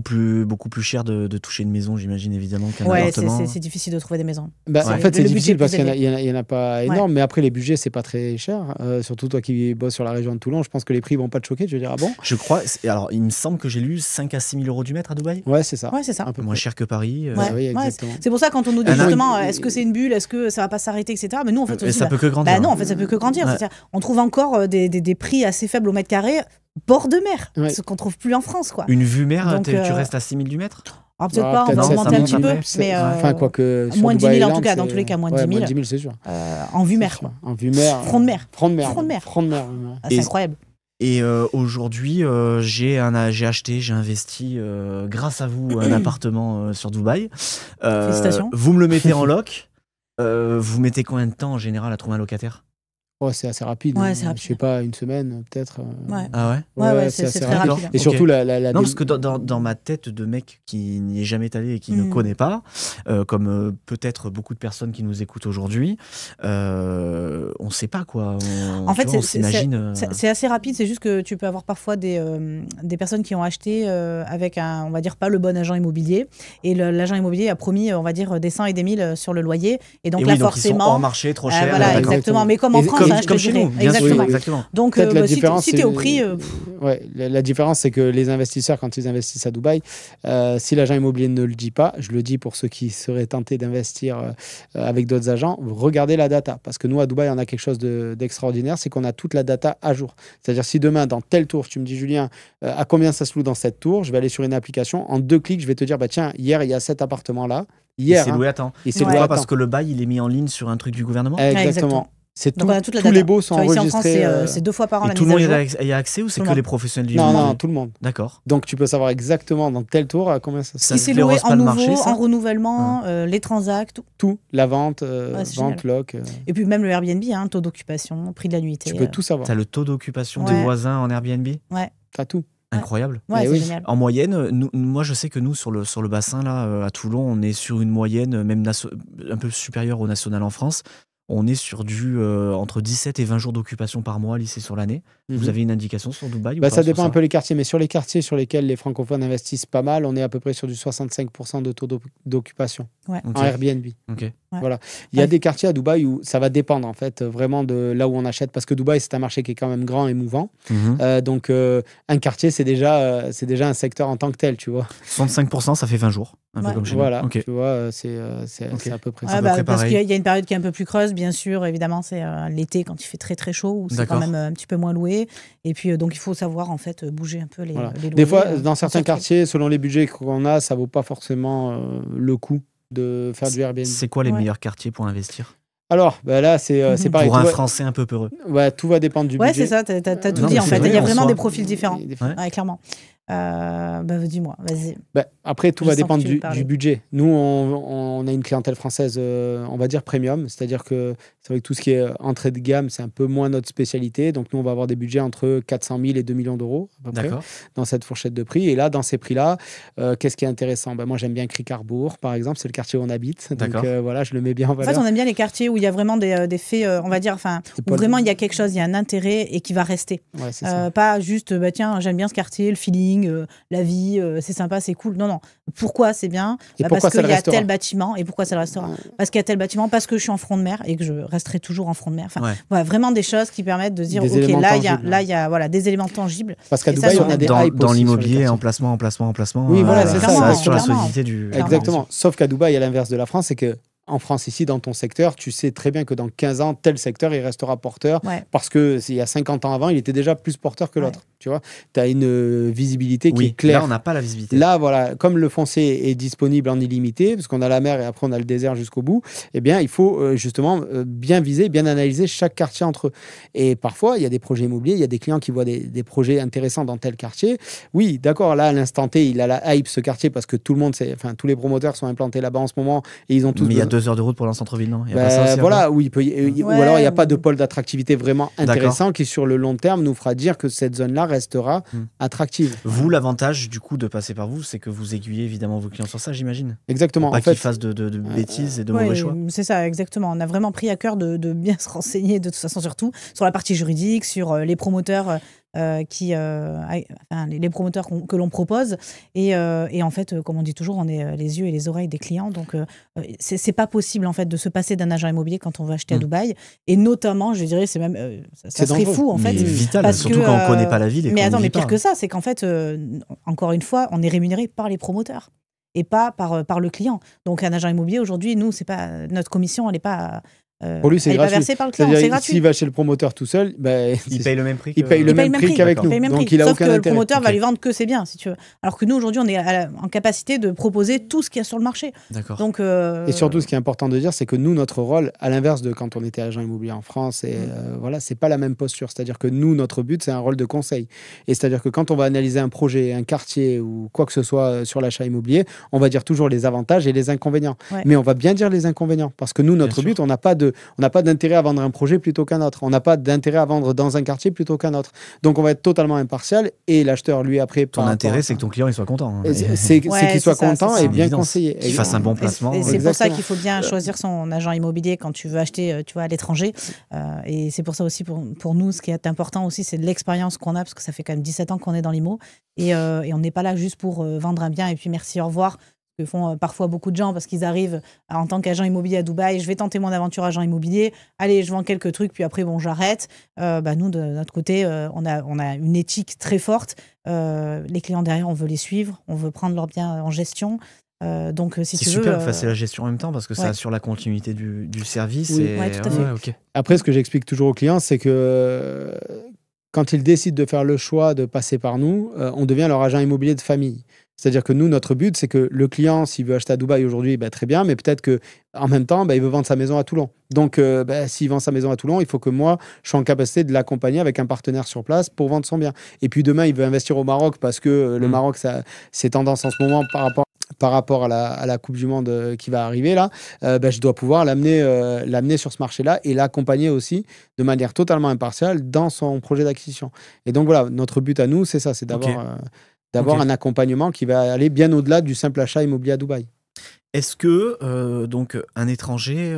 plus cher de toucher une maison, j'imagine, évidemment, qu'un appartement. C'est difficile de trouver des maisons. En fait, c'est difficile parce qu'il n'y en a pas énorme, mais après, les budgets, c'est pas très cher. Surtout toi qui bosses sur la région de Toulon, je pense que les prix vont pas te choquer. Je veux dire, ah bon ? Je crois. Alors, il me semble que j'ai lu 5 à 6 000 euros du mètre à Dubaï. Ouais, c'est ça. Un peu moins cher que Paris. Oui, exactement. C'est pour ça, quand on nous dit justement, est-ce que c'est une bulle, est-ce que ça va pas s'arrêter, etc. Mais nous, en fait, aussi, ça peut que grandir. Non, en fait, ça peut que grandir. On trouve encore des prix assez faibles au mètre carré, bord de mer, ce qu'on trouve plus en France, quoi. Une vue mer, tu restes à 6 000 du mètre ? Alors peut-être pas, on va augmenter un petit peu, mais moins de 10 000 en tout cas, dans tous les cas, moins de 10 000. Moins de 10 000, c'est sûr. En vue mer, quoi. En vue mer. Front de mer. Front de mer. C'est incroyable. Et aujourd'hui, j'ai investi, grâce à vous, un appartement sur Dubaï. Félicitations. Vous me le mettez en loc. Vous mettez combien de temps en général à trouver un locataire ? C'est assez rapide. Ouais, c'est rapide. Je sais pas, une semaine peut-être. Ah ouais ? Ouais, c'est très rapide. Et surtout, la non, parce que dans ma tête de mec qui n'y est jamais allé et qui ne connaît pas, comme peut-être beaucoup de personnes qui nous écoutent aujourd'hui, on sait pas quoi. En fait, on s'imagine. C'est assez rapide, c'est juste que tu peux avoir parfois des personnes qui ont acheté avec on va dire, pas le bon agent immobilier. Et l'agent immobilier a promis, on va dire, des 100 et des 1000 sur le loyer. Et donc là, donc forcément. Ils sont hors marché, trop cher. Voilà, exactement. Mais comme en France, comme chez nous, bien sûr, exactement. Donc, si tu es au prix. La différence, c'est que les investisseurs, quand ils investissent à Dubaï, si l'agent immobilier ne le dit pas, je le dis pour ceux qui seraient tentés d'investir avec d'autres agents, regardez la data. Parce que nous, à Dubaï, on a quelque chose d'extraordinaire, c'est qu'on a toute la data à jour. C'est-à-dire, si demain, dans telle tour, tu me dis, Julien, à combien ça se loue dans cette tour, je vais aller sur une application, en 2 clics, je vais te dire, tiens, hier, il y a cet appartement-là. Hier, il s'est loué à temps. Il s'est loué à temps. Parce que le bail, il est mis en ligne sur un truc du gouvernement. Exactement. C'est tous les baux sont enregistrés. enregistrés. Ici en France, c'est 2 fois par an. Et tout le monde y a accès ou c'est que les professionnels du Non, tout le monde. D'accord. Donc tu peux savoir exactement dans tel tour à combien ça se passe. Si c'est loué en nouveau, en renouvellement, les transacts, tout. La vente, loc. Et puis même le Airbnb, taux d'occupation, prix de la nuitée. Tu peux tout savoir. Tu as le taux d'occupation des voisins en Airbnb ? Ouais. Tu as tout. Incroyable. Ouais, c'est génial. En moyenne, moi je sais que nous sur le bassin là à Toulon, on est sur une moyenne même un peu supérieure au national en France. On est sur entre 17 et 20 jours d'occupation par mois lycée sur l'année. Vous avez une indication sur Dubaï ou pas, ça dépend un peu les quartiers, mais sur les quartiers sur lesquels les francophones investissent pas mal, on est à peu près sur du 65% de taux d'occupation en Airbnb. Voilà. Il y a des quartiers à Dubaï où ça va dépendre en fait vraiment de là où on achète, parce que Dubaï c'est un marché qui est quand même grand et mouvant. Donc un quartier c'est déjà un secteur en tant que tel, tu vois. 65%, ça fait 20 jours. Un peu comme chez nous. Tu vois, c'est à peu près ça. Parce qu'il y a une période qui est un peu plus creuse, bien sûr, évidemment, c'est l'été quand il fait très très chaud, où c'est quand même un petit peu moins loué. Et puis donc il faut savoir en fait bouger un peu les loyers. Des fois, dans certains quartiers, selon les budgets qu'on a, ça vaut pas forcément le coup de faire du Airbnb. C'est quoi les meilleurs quartiers pour investir ? Alors, là, c'est pareil. Pour un Français un peu peureux. Tout va dépendre du budget. Ouais, c'est ça, t'as tout dit en fait. Il y a vraiment des profils différents. Clairement. Dis-moi, vas-y. Après, tout va dépendre du budget. Nous, on a une clientèle française, on va dire premium, c'est-à-dire que c'est vrai que tout ce qui est entrée de gamme, c'est un peu moins notre spécialité. Donc, nous, on va avoir des budgets entre 400 000 et 2 millions d'euros, à peu près, dans cette fourchette de prix. Et là, dans ces prix-là, qu'est-ce qui est intéressant ? Moi, j'aime bien Cricarbourg, par exemple, c'est le quartier où on habite. Donc, voilà, je le mets bien en valeur. En fait, on aime bien les quartiers où il y a vraiment des faits, on va dire, où vraiment il y a quelque chose, il y a un intérêt et qui va rester. Ouais, c'est ça. Pas juste, tiens, j'aime bien ce quartier, le feeling, la vie, c'est sympa, c'est cool. Non. Pourquoi c'est bien ? Parce qu'il y a tel bâtiment. Et pourquoi c'est le restaurant ? Parce qu'il y a tel bâtiment, parce que je suis en front de mer et que je resterai toujours en front de mer. Vraiment des choses qui permettent de dire, OK, là, il y a des éléments tangibles. Parce qu'à Dubaï, on a des hypes dans l'immobilier, emplacement. Oui, voilà, c'est ça. Ça sur la solidité du... Exactement. Sauf qu'à Dubaï, à l'inverse de la France, c'est que en France, ici, dans ton secteur, tu sais très bien que dans 15 ans, tel secteur, il restera porteur parce qu'il y a 50 ans avant, il était déjà plus porteur que l'autre. Tu vois, tu as une visibilité qui est claire. Là, on n'a pas la visibilité. Là, voilà, comme le foncier est disponible en illimité, parce qu'on a la mer et après on a le désert jusqu'au bout, eh bien, il faut justement bien viser, bien analyser chaque quartier entre eux. Et parfois, il y a des projets immobiliers, il y a des clients qui voient des projets intéressants dans tel quartier. Oui, d'accord, là, à l'instant T, il a la hype, ce quartier, parce que tout le monde, tous les promoteurs sont implantés là-bas en ce moment et ils ont tous... Mais il y a 2 heures de route pour un centre-ville, non? Il y a pas ça aussi, voilà, ou alors il n'y a pas de pôle d'attractivité vraiment D'accord. intéressant qui, sur le long terme, nous fera dire que cette zone-là restera attractive. Vous, l'avantage du coup de passer par vous, c'est que vous aiguillez évidemment vos clients sur ça, j'imagine. Exactement. Pour pas En fait, qu'ils fassent de bêtises et de Ouais, mauvais choix. c'est ça, exactement. On a vraiment pris à cœur de bien se renseigner, de toute façon, surtout sur la partie juridique, sur les promoteurs. Les promoteurs que l'on propose et en fait comme on dit toujours, on est les yeux et les oreilles des clients, donc c'est pas possible en fait de se passer d'un agent immobilier quand on veut acheter à Dubaï, et notamment je dirais c'est même ça serait dangereux. fou en fait, Mais vital, parce surtout que, quand on connaît pas la ville. Et mais qu'on attends, y mais vit pire pas. que ça, c'est qu'en fait encore une fois on est rémunéré par les promoteurs et pas par le client. Donc un agent immobilier aujourd'hui, nous c'est pas notre commission, elle est pas pour lui, c'est elle est pas gratuit. versée par le client, C'est-à-dire, c'est gratuit. s'il va chez le promoteur tout seul, Il paye le même prix. il paye le même prix qu'avec D'accord. nous. paye le même Donc prix. il a Sauf aucun que le intérêt. promoteur va Ok. lui vendre que c'est bien, si tu veux. Alors que nous, aujourd'hui, on est en capacité de proposer tout ce qu'il y a sur le marché. D'accord. Donc, Et surtout, ce qui est important de dire, c'est que nous, notre rôle, à l'inverse de quand on était agent immobilier en France, et voilà, c'est pas la même posture. C'est-à-dire que nous, notre but, c'est un rôle de conseil. Et c'est-à-dire que quand on va analyser un projet, un quartier ou quoi que ce soit sur l'achat immobilier, on va dire toujours les avantages et les inconvénients. Ouais. Mais on va bien dire les inconvénients, parce que nous, notre sûr. but, on n'a pas d'intérêt à vendre un projet plutôt qu'un autre. On n'a pas d'intérêt à vendre dans un quartier plutôt qu'un autre. Donc on va être totalement impartial, et l'acheteur, lui, après, Ton intérêt, c'est que ton client il soit content. Hein. c'est qu'il Ouais, soit c'est ça, content c'est et ça. bien Évidence. conseillé. Qu'il fasse un bon placement. Et c'est pour ça Exactement. qu'il faut bien choisir son agent immobilier quand tu veux acheter, tu vois, à l'étranger. Et c'est pour ça aussi, pour nous, ce qui est important aussi, c'est l'expérience qu'on a, parce que ça fait quand même 17 ans qu'on est dans l'IMO. Et on n'est pas là juste pour vendre un bien et puis merci, au revoir. Que font parfois beaucoup de gens, parce qu'ils arrivent en tant qu'agent immobilier à Dubaï. Je vais tenter mon aventure agent immobilier. Allez, je vends quelques trucs, puis après, bon, j'arrête. Nous, de notre côté, on a une éthique très forte. Les clients derrière, on veut les suivre, on veut prendre leurs biens en gestion. Donc, si C'est tu veux. super, c'est la gestion en même temps parce que ça ouais. assure la continuité du service. Oui. Et... Ouais, tout à fait. ok. Après, ce que j'explique toujours aux clients, c'est que quand ils décident de faire le choix de passer par nous, on devient leur agent immobilier de famille. C'est-à-dire que nous, notre but, c'est que le client, s'il veut acheter à Dubaï aujourd'hui, très bien, mais peut-être qu'en même temps, il veut vendre sa maison à Toulon. Donc, s'il vend sa maison à Toulon, il faut que moi, je sois en capacité de l'accompagner avec un partenaire sur place pour vendre son bien. Et puis demain, il veut investir au Maroc parce que le Maroc, c'est tendance en ce moment par rapport à la Coupe du Monde qui va arriver là, je dois pouvoir l'amener sur ce marché-là et l'accompagner aussi de manière totalement impartiale dans son projet d'acquisition. Et donc voilà, notre but à nous, c'est ça, c'est d'avoir un accompagnement qui va aller bien au-delà du simple achat immobilier à Dubaï. Est-ce que donc un étranger,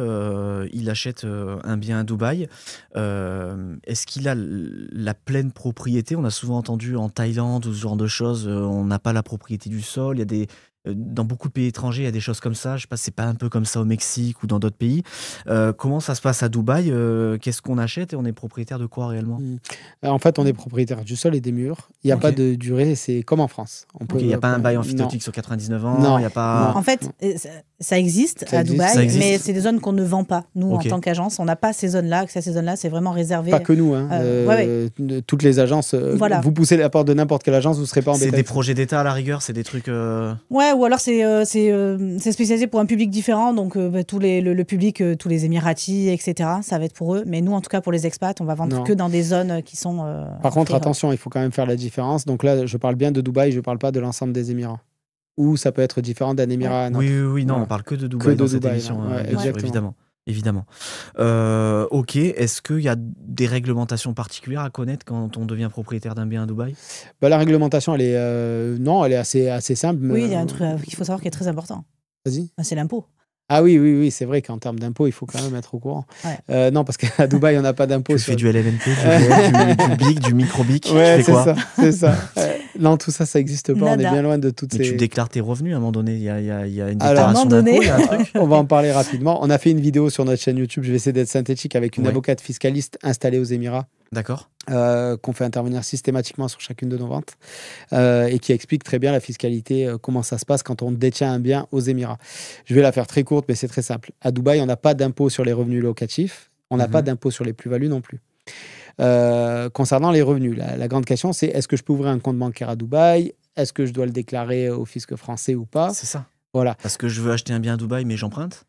il achète un bien à Dubaï, est-ce qu'il a la pleine propriété? On a souvent entendu en Thaïlande ou ce genre de choses, on n'a pas la propriété du sol. Il y a des dans beaucoup de pays étrangers, il y a des choses comme ça. Je sais pas, c'est pas un peu comme ça au Mexique ou dans d'autres pays. Comment ça se passe à Dubaï? Qu'est-ce qu'on achète et on est propriétaire de quoi réellement? En fait, on est propriétaire du sol et des murs. Il n'y a pas de durée, c'est comme en France. Il n'y a pas un bail amphithéotique sur 99 ans. Non. Il y a pas. En fait, ça existe à Dubaï, Ça existe. mais c'est des zones qu'on ne vend pas. Nous, en tant qu'agence, on n'a pas ces zones-là. Ces zones-là, c'est vraiment réservé. Pas que nous. Toutes les agences. Voilà. Vous poussez la porte de n'importe quelle agence, vous ne serez pas embêté. C'est des projets d'État à la rigueur, c'est des trucs. Ouais, ou alors c'est spécialisé pour un public différent, donc le public, tous les Émiratis, etc., ça va être pour eux. Mais nous, en tout cas, pour les expats, on va vendre que dans des zones qui sont... Par contre, attention, il faut quand même faire la différence. Donc là, je parle bien de Dubaï, je ne parle pas de l'ensemble des Émirats. Ou ça peut être différent d'un Émirat à un autre. Oui, non, Voilà. on parle que de Dubaï dans cette émission, bien sûr, évidemment. Ok, est-ce qu'il y a des réglementations particulières à connaître quand on devient propriétaire d'un bien à Dubaï? La réglementation, elle est assez simple. Oui, il y a un truc qu'il faut savoir qui est très important. Vas-y. C'est l'impôt. Ah oui, c'est vrai qu'en termes d'impôts, il faut quand même être au courant. Ouais. Non, parce qu'à Dubaï, on n'a pas d'impôts. Tu fais du LMNP, du BIC, du micro-BIC, ouais, tu fais quoi? C'est ça. Non, tout ça, ça n'existe pas. Nada. On est bien loin de toutes Mais ces... tu déclares tes revenus à un moment donné. Il y a une Alors, déclaration d'impôt, il y a un truc. On va en parler rapidement. On a fait une vidéo sur notre chaîne YouTube. Je vais essayer d'être synthétique avec une avocate fiscaliste installée aux Émirats. D'accord. Qu'on fait intervenir systématiquement sur chacune de nos ventes et qui explique très bien la fiscalité, comment ça se passe quand on détient un bien aux Émirats. Je vais la faire très courte, mais c'est très simple. À Dubaï, on n'a pas d'impôt sur les revenus locatifs, on n'a pas d'impôt sur les plus-values non plus. Concernant les revenus, la grande question, c'est est-ce que je peux ouvrir un compte bancaire à Dubaï? Est-ce que je dois le déclarer au fisc français ou pas? C'est ça. Voilà. Parce que je veux acheter un bien à Dubaï, mais j'emprunte?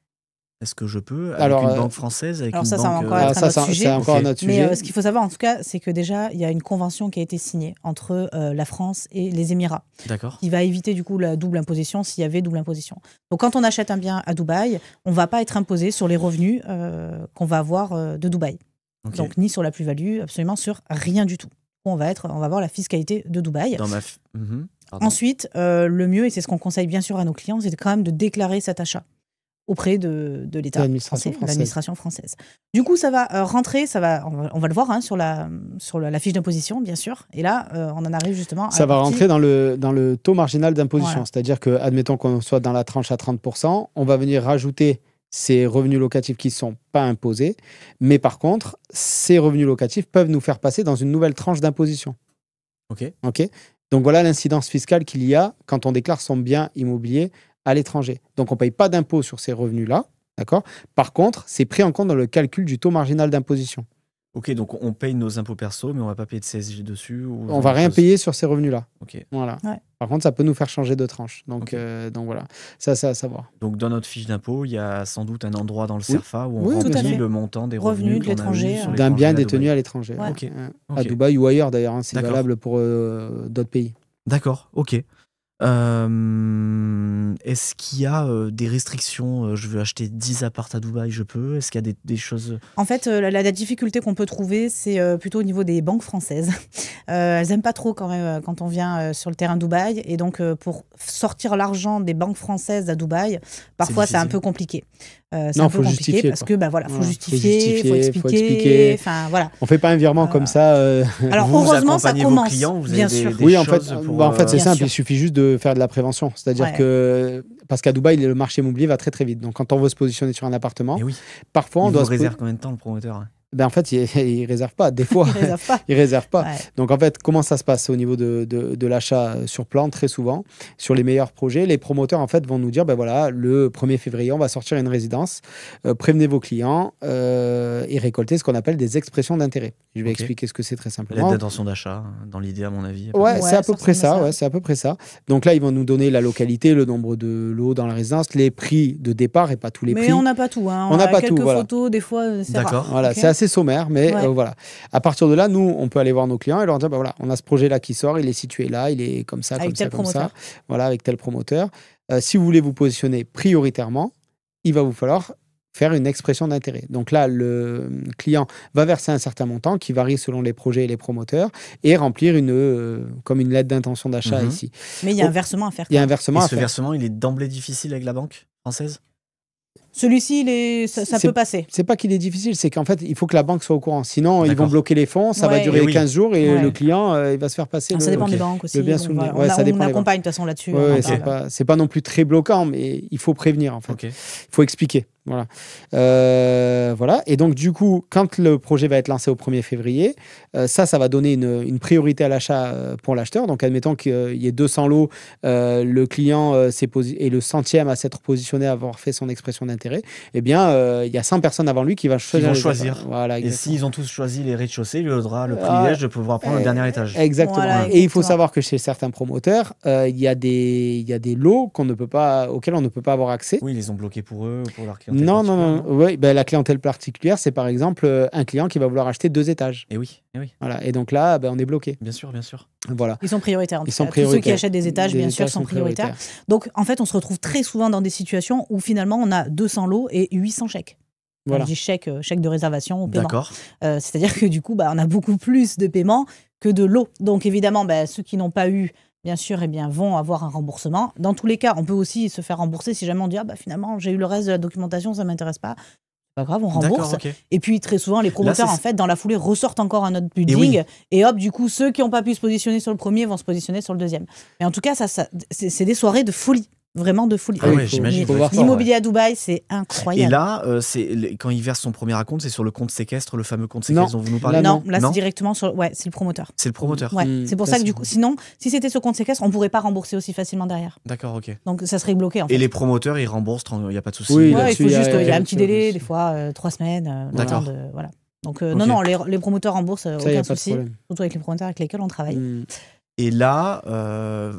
Est-ce que je peux avec Alors, une banque française, avec alors une ça va banque encore être un autre ça, sujet. c'est encore Ok. un autre Mais sujet. ce qu'il faut savoir, en tout cas, c'est que déjà, il y a une convention qui a été signée entre la France et les Émirats, D'accord. qui va éviter du coup la double imposition s'il y avait double imposition. Donc, quand on achète un bien à Dubaï, on ne va pas être imposé sur les revenus qu'on va avoir de Dubaï. Ok. Donc, ni sur la plus-value, absolument sur rien du tout. On va avoir la fiscalité de Dubaï. Dans Pardon. Ensuite, le mieux, et c'est ce qu'on conseille bien sûr à nos clients, c'est quand même de déclarer cet achat auprès de l'État L'administration français, française. l'administration française. Du coup, ça va rentrer, on va le voir sur la fiche d'imposition, bien sûr. Et là, on en arrive justement à Ça la va partie- rentrer dans le taux marginal d'imposition. Voilà. C'est-à-dire que, admettons qu'on soit dans la tranche à 30%, on va venir rajouter ces revenus locatifs qui ne sont pas imposés. Mais par contre, ces revenus locatifs peuvent nous faire passer dans une nouvelle tranche d'imposition. Ok. OK ? Donc voilà l'incidence fiscale qu'il y a quand on déclare son bien immobilier à l'étranger. Donc on ne paye pas d'impôt sur ces revenus-là. D'accord ? Par contre, c'est pris en compte dans le calcul du taux marginal d'imposition. Ok, donc on paye nos impôts perso, mais on va pas payer de CSG dessus. Ou On ne va rien payer sur ces revenus-là. Ok. Voilà. Ouais. Par contre, ça peut nous faire changer de tranche. Donc, Ok. donc voilà, ça c'est à savoir. Donc dans notre fiche d'impôt, il y a sans doute un endroit dans le Oui. CERFA où on Oui, tout à remplit fait. le montant des Revenus de qu'on a eu l'étranger, sur D'un l'étranger bien à détenu Dubaï. à l'étranger. Ouais. Ok. À Ok. Dubaï ou ailleurs d'ailleurs. Hein, c'est D'accord. valable pour d'autres pays. D'accord, ok. Est-ce qu'il y a des restrictions je veux acheter 10 apparts à Dubaï, je peux? Est-ce qu'il y a des choses... En fait, la difficulté qu'on peut trouver, c'est plutôt au niveau des banques françaises. Elles n'aiment pas trop quand même quand on vient sur le terrain de Dubaï. Et donc, pour sortir l'argent des banques françaises à Dubaï, parfois c'est un difficile. peu compliqué. C'est Non, un peu faut compliqué justifier, parce quoi. que voilà, faut Voilà, justifier, faut faut expliquer. expliquer. Enfin, voilà. On fait pas un virement comme ça. Alors, Vous heureusement, ça accompagnez vos commence. clients, vous avez bien des- sûr. des- Oui, en fait, choses pour, en fait c'est Bien simple. sûr. Il suffit juste de faire de la prévention. C'est-à-dire Ouais. que parce qu'à Dubaï, le marché immobilier va très très vite. Donc, quand on veut se positionner sur un appartement, Mais oui, parfois on il doit vous se réserve combien de temps le promoteur? Ben, en fait, il réserve pas. Des fois, Ils réservent pas. il réserve pas. Ouais. Donc, en fait, comment ça se passe au niveau de l'achat sur plan? Très souvent, sur les meilleurs projets, les promoteurs en fait vont nous dire ben voilà, le 1er février, on va sortir une résidence. Prévenez vos clients et récoltez ce qu'on appelle des expressions d'intérêt. Je vais Ok. expliquer ce que c'est très L'aide simplement. d'intention d'achat, dans l'idée à mon avis. Ouais, Ouais, c'est à peu ça près ressemble à ça. ça. Ouais, c'est à peu près ça. Donc là, ils vont nous donner la localité, le nombre de lots dans la résidence, les prix de départ et pas tous les Mais prix. on n'a pas tout. Hein. On n'a a pas quelques tout, voilà. photos, des fois, c'est D'accord. rare. Voilà, Ok. c'est assez sommaire, mais Ouais. voilà. À partir de là, nous, on peut aller voir nos clients et leur dire, ben voilà, on a ce projet-là qui sort, il est situé là, il est comme ça, Avec comme ça, tel comme ça. promoteur. Voilà, avec tel promoteur. Si vous voulez vous positionner prioritairement, il va vous falloir faire une expression d'intérêt. Donc là, le client va verser un certain montant qui varie selon les projets et les promoteurs et remplir comme une lettre d'intention d'achat Mhm. ici. Mais il y a un Oh. versement à faire. Il y a un Et versement à ce faire. versement, il est d'emblée difficile avec la banque française? Celui-ci, ça peut passer. C'est pas qu'il est difficile, c'est qu'en fait, il faut que la banque soit au courant. Sinon, ils vont D'accord. bloquer les fonds, ça va Ouais. durer Et oui. 15 jours et Ouais. le client, il va se faire passer Ça le... dépend ok. des banques aussi. Le bien donc souvenir. voilà. Ouais, ça dépend On des accompagne de toute façon là-dessus. Ouais, on en ouais, parle. c'est pas non plus très bloquant, mais il faut prévenir en fait. Ok. Il faut expliquer. Voilà. Voilà. Et donc, du coup, quand le projet va être lancé au 1er février, ça va donner une priorité à l'achat pour l'acheteur. Donc, admettons qu'il y ait 200 lots, le client est le centième à s'être positionné, à avoir fait son expression d'intérêt. Eh bien, il y a 100 personnes avant lui qui vont choisir. vont les choisir. apparts. Voilà, Et exactement. s'ils ont tous choisi les rez-de-chaussée, il aura le privilège de pouvoir prendre le dernier étage. Exactement. Voilà, Et il faut exactement. savoir que chez certains promoteurs, il y a des lots auxquels on ne peut pas avoir accès. Oui, ils les ont bloqués pour eux ou pour leur clientèle. Non. particulière, Ouais, ben, la clientèle particulière, c'est par exemple un client qui va vouloir acheter 2 étages. Et oui, Voilà. Et donc là, ben, on est bloqué. bien sûr, bien sûr. Voilà. Ils sont prioritaires. En Ils tout sont cas. Tous ceux qui prioritaires. achètent des étages, bien sûr, sont prioritaires. Donc, en fait, on se retrouve très souvent dans des situations où finalement, on a 200 lots et 800 chèques. Voilà. On dit chèque de réservation au paiement. D'accord. C'est-à-dire que du coup, on a beaucoup plus de paiements que de lots. Donc, évidemment, ceux qui n'ont pas eu, bien sûr, vont avoir un remboursement. Dans tous les cas, on peut aussi se faire rembourser si jamais on dit finalement, j'ai eu le reste de la documentation, ça ne m'intéresse pas. C'est pas grave, on rembourse. D'accord, ok. Et puis, très souvent, les promoteurs, c'est- en fait, dans la foulée, ressortent encore un autre building. oui. Et hop, du coup, ceux qui n'ont pas pu se positionner sur le premier vont se positionner sur le deuxième. Mais en tout cas, c'est des soirées de folie. Vraiment de folie. Ah ouais, il faut- j'imagine. il faut ça doit voir être ça, fort, L'immobilier à Dubaï, c'est Et incroyable. là, quand il verse son premier acompte, c'est sur le compte séquestre, le fameux compte Non. séquestre dont vous nous parlez? Là, non, là, Non. c'est directement sur. Ouais, c'est le promoteur. C'est le promoteur. Ouais, Mm, c'est pour là, ça que c'est- du coup, sinon, si c'était ce compte séquestre, on pourrait pas rembourser aussi facilement derrière. D'accord, ok. Donc ça serait bloqué en fait. Et les promoteurs, ils remboursent, il n'y a pas de souci. Oui, Ouais, il là-dessus, faut il y a- juste, il y a un petit là-dessus, délai, là-dessus. des fois 3 semaines. le D'accord. temps de- voilà. Donc Ok. non, les promoteurs remboursent, Ça, il n'y aucun a pas de souci. problème. Surtout avec les promoteurs avec lesquels on travaille. Mm. Et là,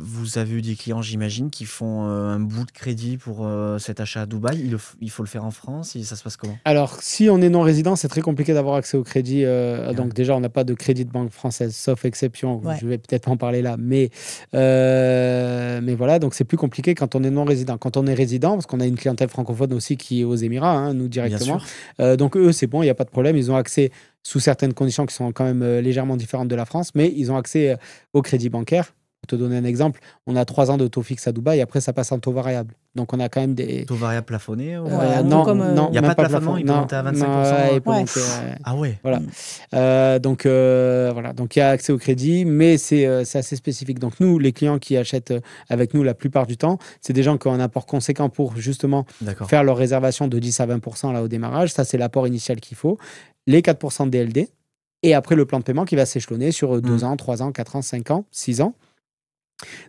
vous avez eu des clients, j'imagine, qui font un bout de crédit pour cet achat à Dubaï. Il faut le faire en France, ça se passe comment? Alors, si on est non-résident, c'est très compliqué d'avoir accès au crédit. Donc déjà, on n'a pas de crédit de banque française, sauf exception. Ouais. Je vais peut-être pas en parler là. Mais voilà, donc c'est plus compliqué quand on est non-résident. Quand on est résident, parce qu'on a une clientèle francophone aussi qui est aux Émirats, hein, nous directement. Donc eux, c'est bon, il n'y a pas de problème. Ils ont accès sous certaines conditions qui sont quand même légèrement différentes de la France, mais ils ont accès au crédit bancaire. Pour te donner un exemple, on a 3 ans de taux fixe à Dubaï, après ça passe en taux variable. Donc on a quand même des... Taux variable plafonné non, il n'y a pas de plafonnement, il peut monter à 25%. Il peut monter, Ah ouais. Voilà. Donc il y a accès au crédit, mais c'est assez spécifique. Donc nous, les clients qui achètent avec nous la plupart du temps, c'est des gens qui ont un apport conséquent pour justement faire leur réservation de 10 à 20% là au démarrage. Ça, c'est l'apport initial qu'il faut. Les 4% de DLD, et après le plan de paiement qui va s'échelonner sur 2 ans, 3 ans, 4 ans, 5 ans, 6 ans.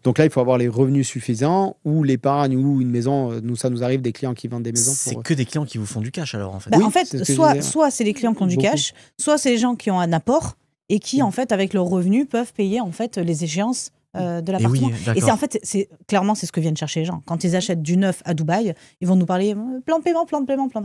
Donc là, il faut avoir les revenus suffisants ou l'épargne ou une maison. Nous, ça nous arrive des clients qui vendent des maisons. C'est que des clients qui vous font du cash alors en fait. En fait, soit c'est les clients qui ont du cash, soit c'est les gens qui ont un apport et qui en fait avec leurs revenus peuvent payer en fait les échéances de l'appartement. Et c'est en fait, clairement, c'est ce que viennent chercher les gens. Quand ils achètent du neuf à Dubaï, ils vont nous parler plan de paiement.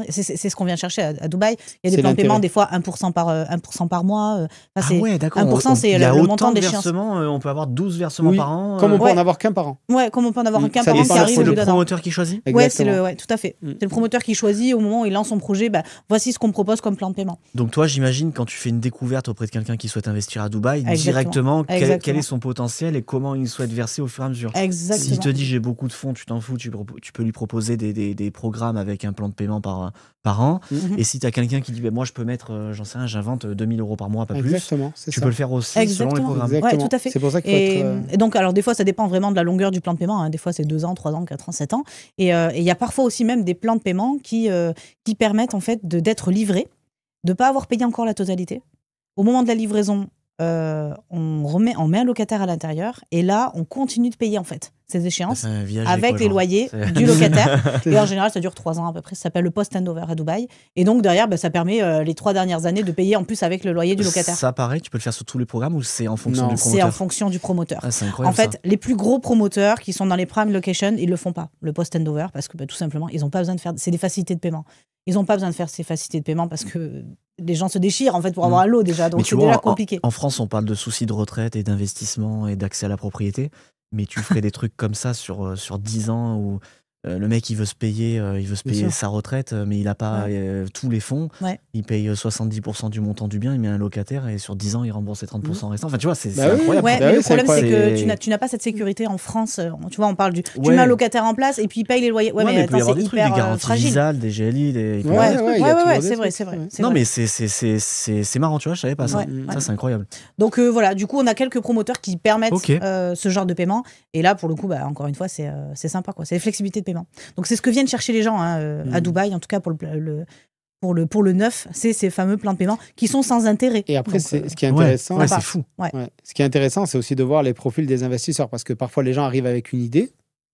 C'est ce qu'on vient chercher à Dubaï. Il y a des plans de paiement, des fois 1% par mois. Ouais, d'accord. 1%, c'est le montant de l'échéance. On peut avoir 12 versements par an. Comme on peut en avoir qu'un par an. Ouais, comme on peut en avoir qu'un par an. C'est le promoteur qui choisit. Ouais, tout à fait. C'est le promoteur qui choisit au moment où il lance son projet. Voici ce qu'on propose comme plan de paiement. Donc toi, j'imagine, quand tu fais une découverte auprès de quelqu'un qui souhaite investir à Dubaï, directement, quel est son potentiel et comment il souhaite verser au fur et à mesure. Exactement. S'il te dit j'ai beaucoup de fonds, tu t'en fous, tu peux lui proposer des programmes avec un plan de paiement par an. Et si tu as quelqu'un qui dit moi je peux mettre, j'en sais rien, j'invente 2000 € par mois, pas plus, tu peux le faire aussi selon les programmes. Ouais, tout à fait. C'est pour ça qu'il faut être... Et donc, alors des fois, ça dépend vraiment de la longueur du plan de paiement. Hein. Des fois, c'est 2 ans, 3 ans, 4 ans, 7 ans. Et il y a parfois aussi même des plans de paiement qui permettent en fait d'être livrés, de ne pas avoir payé encore la totalité. Au moment de la livraison, on met un locataire à l'intérieur et là on continue de payer en fait ces échéances avec les loyers du locataire et en général ça dure 3 ans à peu près, ça s'appelle le post-handover à Dubaï et donc derrière ça permet les 3 dernières années de payer en plus avec le loyer du locataire. Ça pareil, tu peux le faire sur tous les programmes ou c'est en fonction du promoteur? C'est en fonction du promoteur. C'est incroyable, en fait les plus gros promoteurs qui sont dans les prime locations, ils le font pas, le post-handover, parce que tout simplement ils n'ont pas besoin de faire, c'est des facilités de paiement. Ils n'ont pas besoin de faire ces facilités de paiement parce que les gens se déchirent en fait pour avoir un lot déjà, donc c'est déjà compliqué. En France, on parle de soucis de retraite et d'investissement et d'accès à la propriété, mais tu ferais des trucs comme ça sur 10 ans où le mec il veut se payer sa retraite, mais il n'a pas tous les fonds. Il paye 70% du montant du bien, il met un locataire et sur 10 ans il rembourse les 30% restants. Enfin, tu vois, c'est incroyable. Mais le problème c'est que tu n'as pas cette sécurité en France. Tu vois, on parle tu mets un locataire en place et puis il paye les loyers. Mais il peut y avoir des trucs, des garanties visales, des GLI, c'est vrai. Non, mais c'est marrant, tu vois, je savais pas ça. Ça, c'est incroyable. Donc voilà, du coup, on a quelques promoteurs qui permettent ce genre de paiement. Et là, pour le coup, encore une fois, c'est sympa, quoi. C'est les flexibilités de paiement. Donc c'est ce que viennent chercher les gens à Dubaï, en tout cas pour le neuf, c'est ces fameux plans de paiement qui sont sans intérêt. Et après, ce qui est intéressant, c'est fou. Ce qui est intéressant, c'est aussi de voir les profils des investisseurs, parce que parfois les gens arrivent avec une idée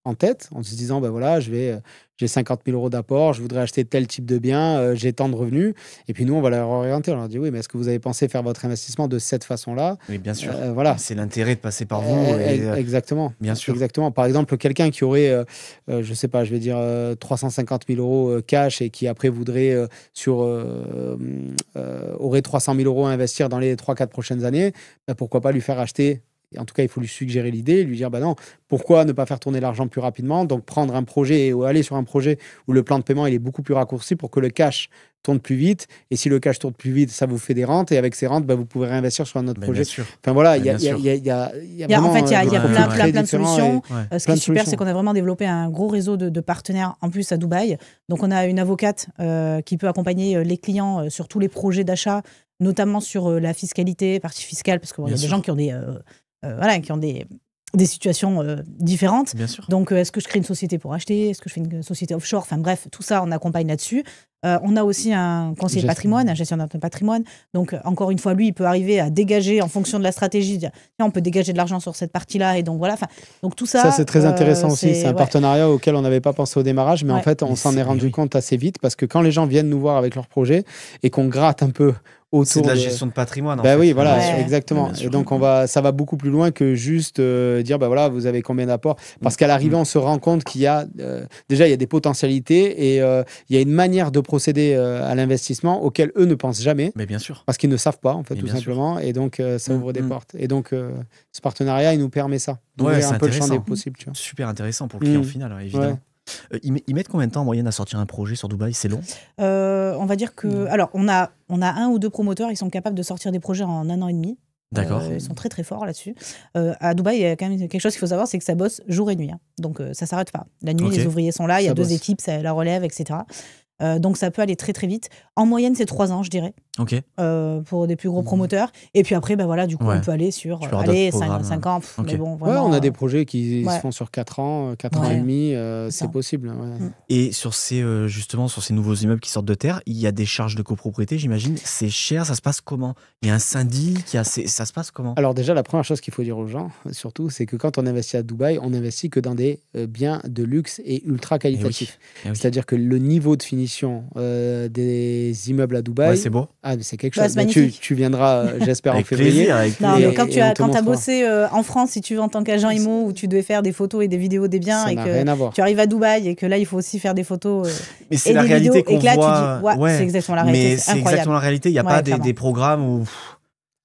en tête, en se disant, voilà, j'ai 50 000 € d'apport, je voudrais acheter tel type de bien, j'ai tant de revenus. Et puis nous, on va leur orienter. On leur dit, oui, mais est-ce que vous avez pensé faire votre investissement de cette façon-là? Oui, bien sûr. Voilà. C'est l'intérêt de passer par vous. Exactement. Bien sûr. Exactement. Par exemple, quelqu'un qui aurait, je sais pas, je vais dire 350 000 € cash et qui après voudrait aurait 300 000 € à investir dans les 3-4 prochaines années, pourquoi pas lui faire acheter? En tout cas, il faut lui suggérer l'idée, lui dire non, pourquoi ne pas faire tourner l'argent plus rapidement? Donc, prendre un projet ou aller sur un projet où le plan de paiement il est beaucoup plus raccourci pour que le cash tourne plus vite. Et si le cash tourne plus vite, ça vous fait des rentes. Et avec ces rentes, vous pouvez réinvestir sur un autre projet. Enfin voilà, il y a plein de solutions. Ce qui est super, c'est qu'on a vraiment développé un gros réseau de partenaires en plus à Dubaï. Donc, on a une avocate qui peut accompagner les clients sur tous les projets d'achat, notamment sur la fiscalité, partie fiscale, parce qu'il y a des gens qui ont qui ont des situations différentes. Bien sûr. Donc, est-ce que je crée une société pour acheter? Est-ce que je fais une société offshore? Enfin bref, tout ça, on accompagne là-dessus. On a aussi un conseiller de patrimoine, un gestionnaire de patrimoine. Donc, encore une fois, lui, il peut arriver à dégager en fonction de la stratégie. Tiens, on peut dégager de l'argent sur cette partie-là. Et donc, voilà. Donc, tout ça. Ça, c'est très intéressant aussi. C'est un partenariat auquel on n'avait pas pensé au démarrage. Mais en fait, on s'en est rendu compte assez vite parce que quand les gens viennent nous voir avec leur projet et qu'on gratte un peu autour C'est de la gestion de patrimoine. Bah oui, voilà, Ouais. exactement. Bien sûr. Et donc, ça va beaucoup plus loin que juste dire, bah voilà, vous avez combien d'apports. Parce qu'à l'arrivée, on se rend compte qu'il y a, déjà, il y a des potentialités et il y a une manière de procéder à l'investissement auquel eux ne pensent jamais. Mais bien sûr. Parce qu'ils ne savent pas, en fait, Mais tout bien sûr. simplement. Et donc, ça ouvre des Mm. portes. Et donc, ce partenariat, il nous permet ça. D'ouvrir c'est un peu le champ intéressant. des possibles, tu vois. Super intéressant pour le client final, évidemment. Ils mettent combien de temps en moyenne à sortir un projet sur Dubaï? C'est long? On va dire que. Alors, on a un ou deux promoteurs, ils sont capables de sortir des projets en 1 an et demi. D'accord. Ils sont très très forts là-dessus. À Dubaï, il y a quand même quelque chose qu'il faut savoir, c'est que ça bosse jour et nuit. Hein. Donc ça s'arrête pas. La nuit, Ok. les ouvriers sont là, il y a Ça 2 bosse. équipes, ça la relève, etc. Donc ça peut aller très très vite. En moyenne, c'est 3 ans, je dirais, Ok. pour des plus gros promoteurs. Et puis après, bah voilà, du coup, Ouais. on peut aller sur Tu leur donnes d'autres programmes. 5 ans. Ok. Mais bon, Ouais, vraiment, on a des projets qui ouais. se font sur 4 ans, 4 ans Ouais. et demi, ça. c'est possible. Ouais. Et sur justement, sur ces nouveaux immeubles qui sortent de terre, il y a des charges de copropriété, j'imagine. C'est cher, ça se passe comment? Il y a un syndic, ça se passe comment? Alors déjà, la première chose qu'il faut dire aux gens, surtout, c'est que quand on investit à Dubaï, on investit que dans des biens de luxe et ultra qualitatifs. Eh oui. C'est-à-dire que le niveau de finition des immeubles à Dubaï, Ouais, c'est beau. mais c'est quelque Bah, chose. c'est Mais magnifique. tu viendras, j'espère, en Avec février. plaisir, avec Non, plaisir. mais quand Et tu on as, te quand as montrera. bossé en France, si tu veux, en tant qu'agent IMO, où tu devais faire des photos et des vidéos des biens, Ça et n'a que rien à voir. tu arrives à Dubaï et que là, il faut aussi faire des photos Mais et c'est la des réalité vidéos, et qu'on que là, voit. tu dis, ouais, c'est exactement la réalité, Mais c'est c'est incroyable. exactement la réalité. Il n'y a Ouais, pas clairement. des programmes où.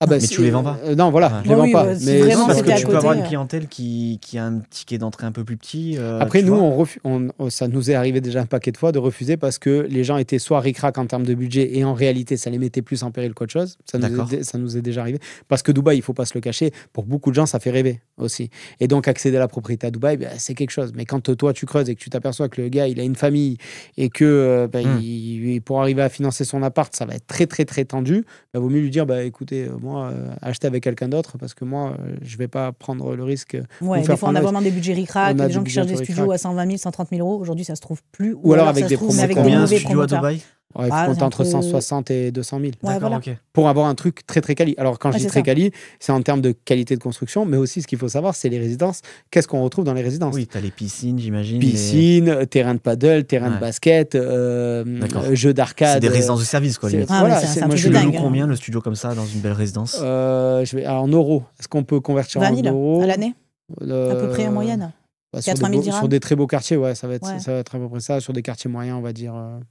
Mais si- tu les vends pas. Non, voilà, Ouais. je les Bah vends oui, pas. ouais, si Mais vraiment Non, parce c'était que à tu peux côté, avoir une clientèle qui a un ticket d'entrée un peu plus petit. Après, tu nous, vois. ça nous est arrivé déjà un paquet de fois de refuser parce que les gens étaient soit ric-rac en termes de budget et en réalité, ça les mettait plus en péril qu'autre chose. D'accord. Ça nous est déjà arrivé. Parce que Dubaï, il faut pas se le cacher, pour beaucoup de gens, ça fait rêver aussi. Et donc, accéder à la propriété à Dubaï, c'est quelque chose. Mais quand toi, tu creuses et que tu t'aperçois que le gars, il a une famille et que pour arriver à financer son appart, ça va être très, très, très tendu, vaut mieux lui dire, écoutez, moi, achetez avec quelqu'un d'autre parce que moi, je vais pas prendre le risque. Ouais, Ou faire des fois, on a prendre- vraiment des budgets ric-rac, on a des des gens qui budgets cherchent un des peu studios ric-rac. à 120 000, 130 000 euros. Aujourd'hui, ça se trouve plus. Ou alors ça avec se des trouve, mais avec promoteurs. des Combien un mauvais studio à promoteurs. Dubaï? Ouais, il faut Ah, compter c'est entre entre- 160 et 200 000. Ouais, D'accord, voilà. ok. Pour avoir un truc très très quali. Alors quand je Ouais, dis c'est très ça. quali, c'est en termes de qualité de construction, mais aussi ce qu'il faut savoir, c'est les résidences. Qu'est-ce qu'on retrouve dans les résidences? Oui, tu as les piscines, j'imagine. Piscine, terrain de paddle, terrain de Ouais. basket, D'accord. jeux d'arcade. C'est des résidences de service, quoi. c'est- limite. Ah, mais c'est un moi, truc je Tu de le suis- dingue, loues hein. combien, le studio comme ça, dans une belle résidence? en euros. Est-ce qu'on peut convertir 20 en 000 euros à l'année, à peu près en moyenne. Sur 80 000 dirhams. sur des très beaux quartiers, ouais, ça va être Ouais. à peu près ça. Sur des quartiers moyens, on va dire 60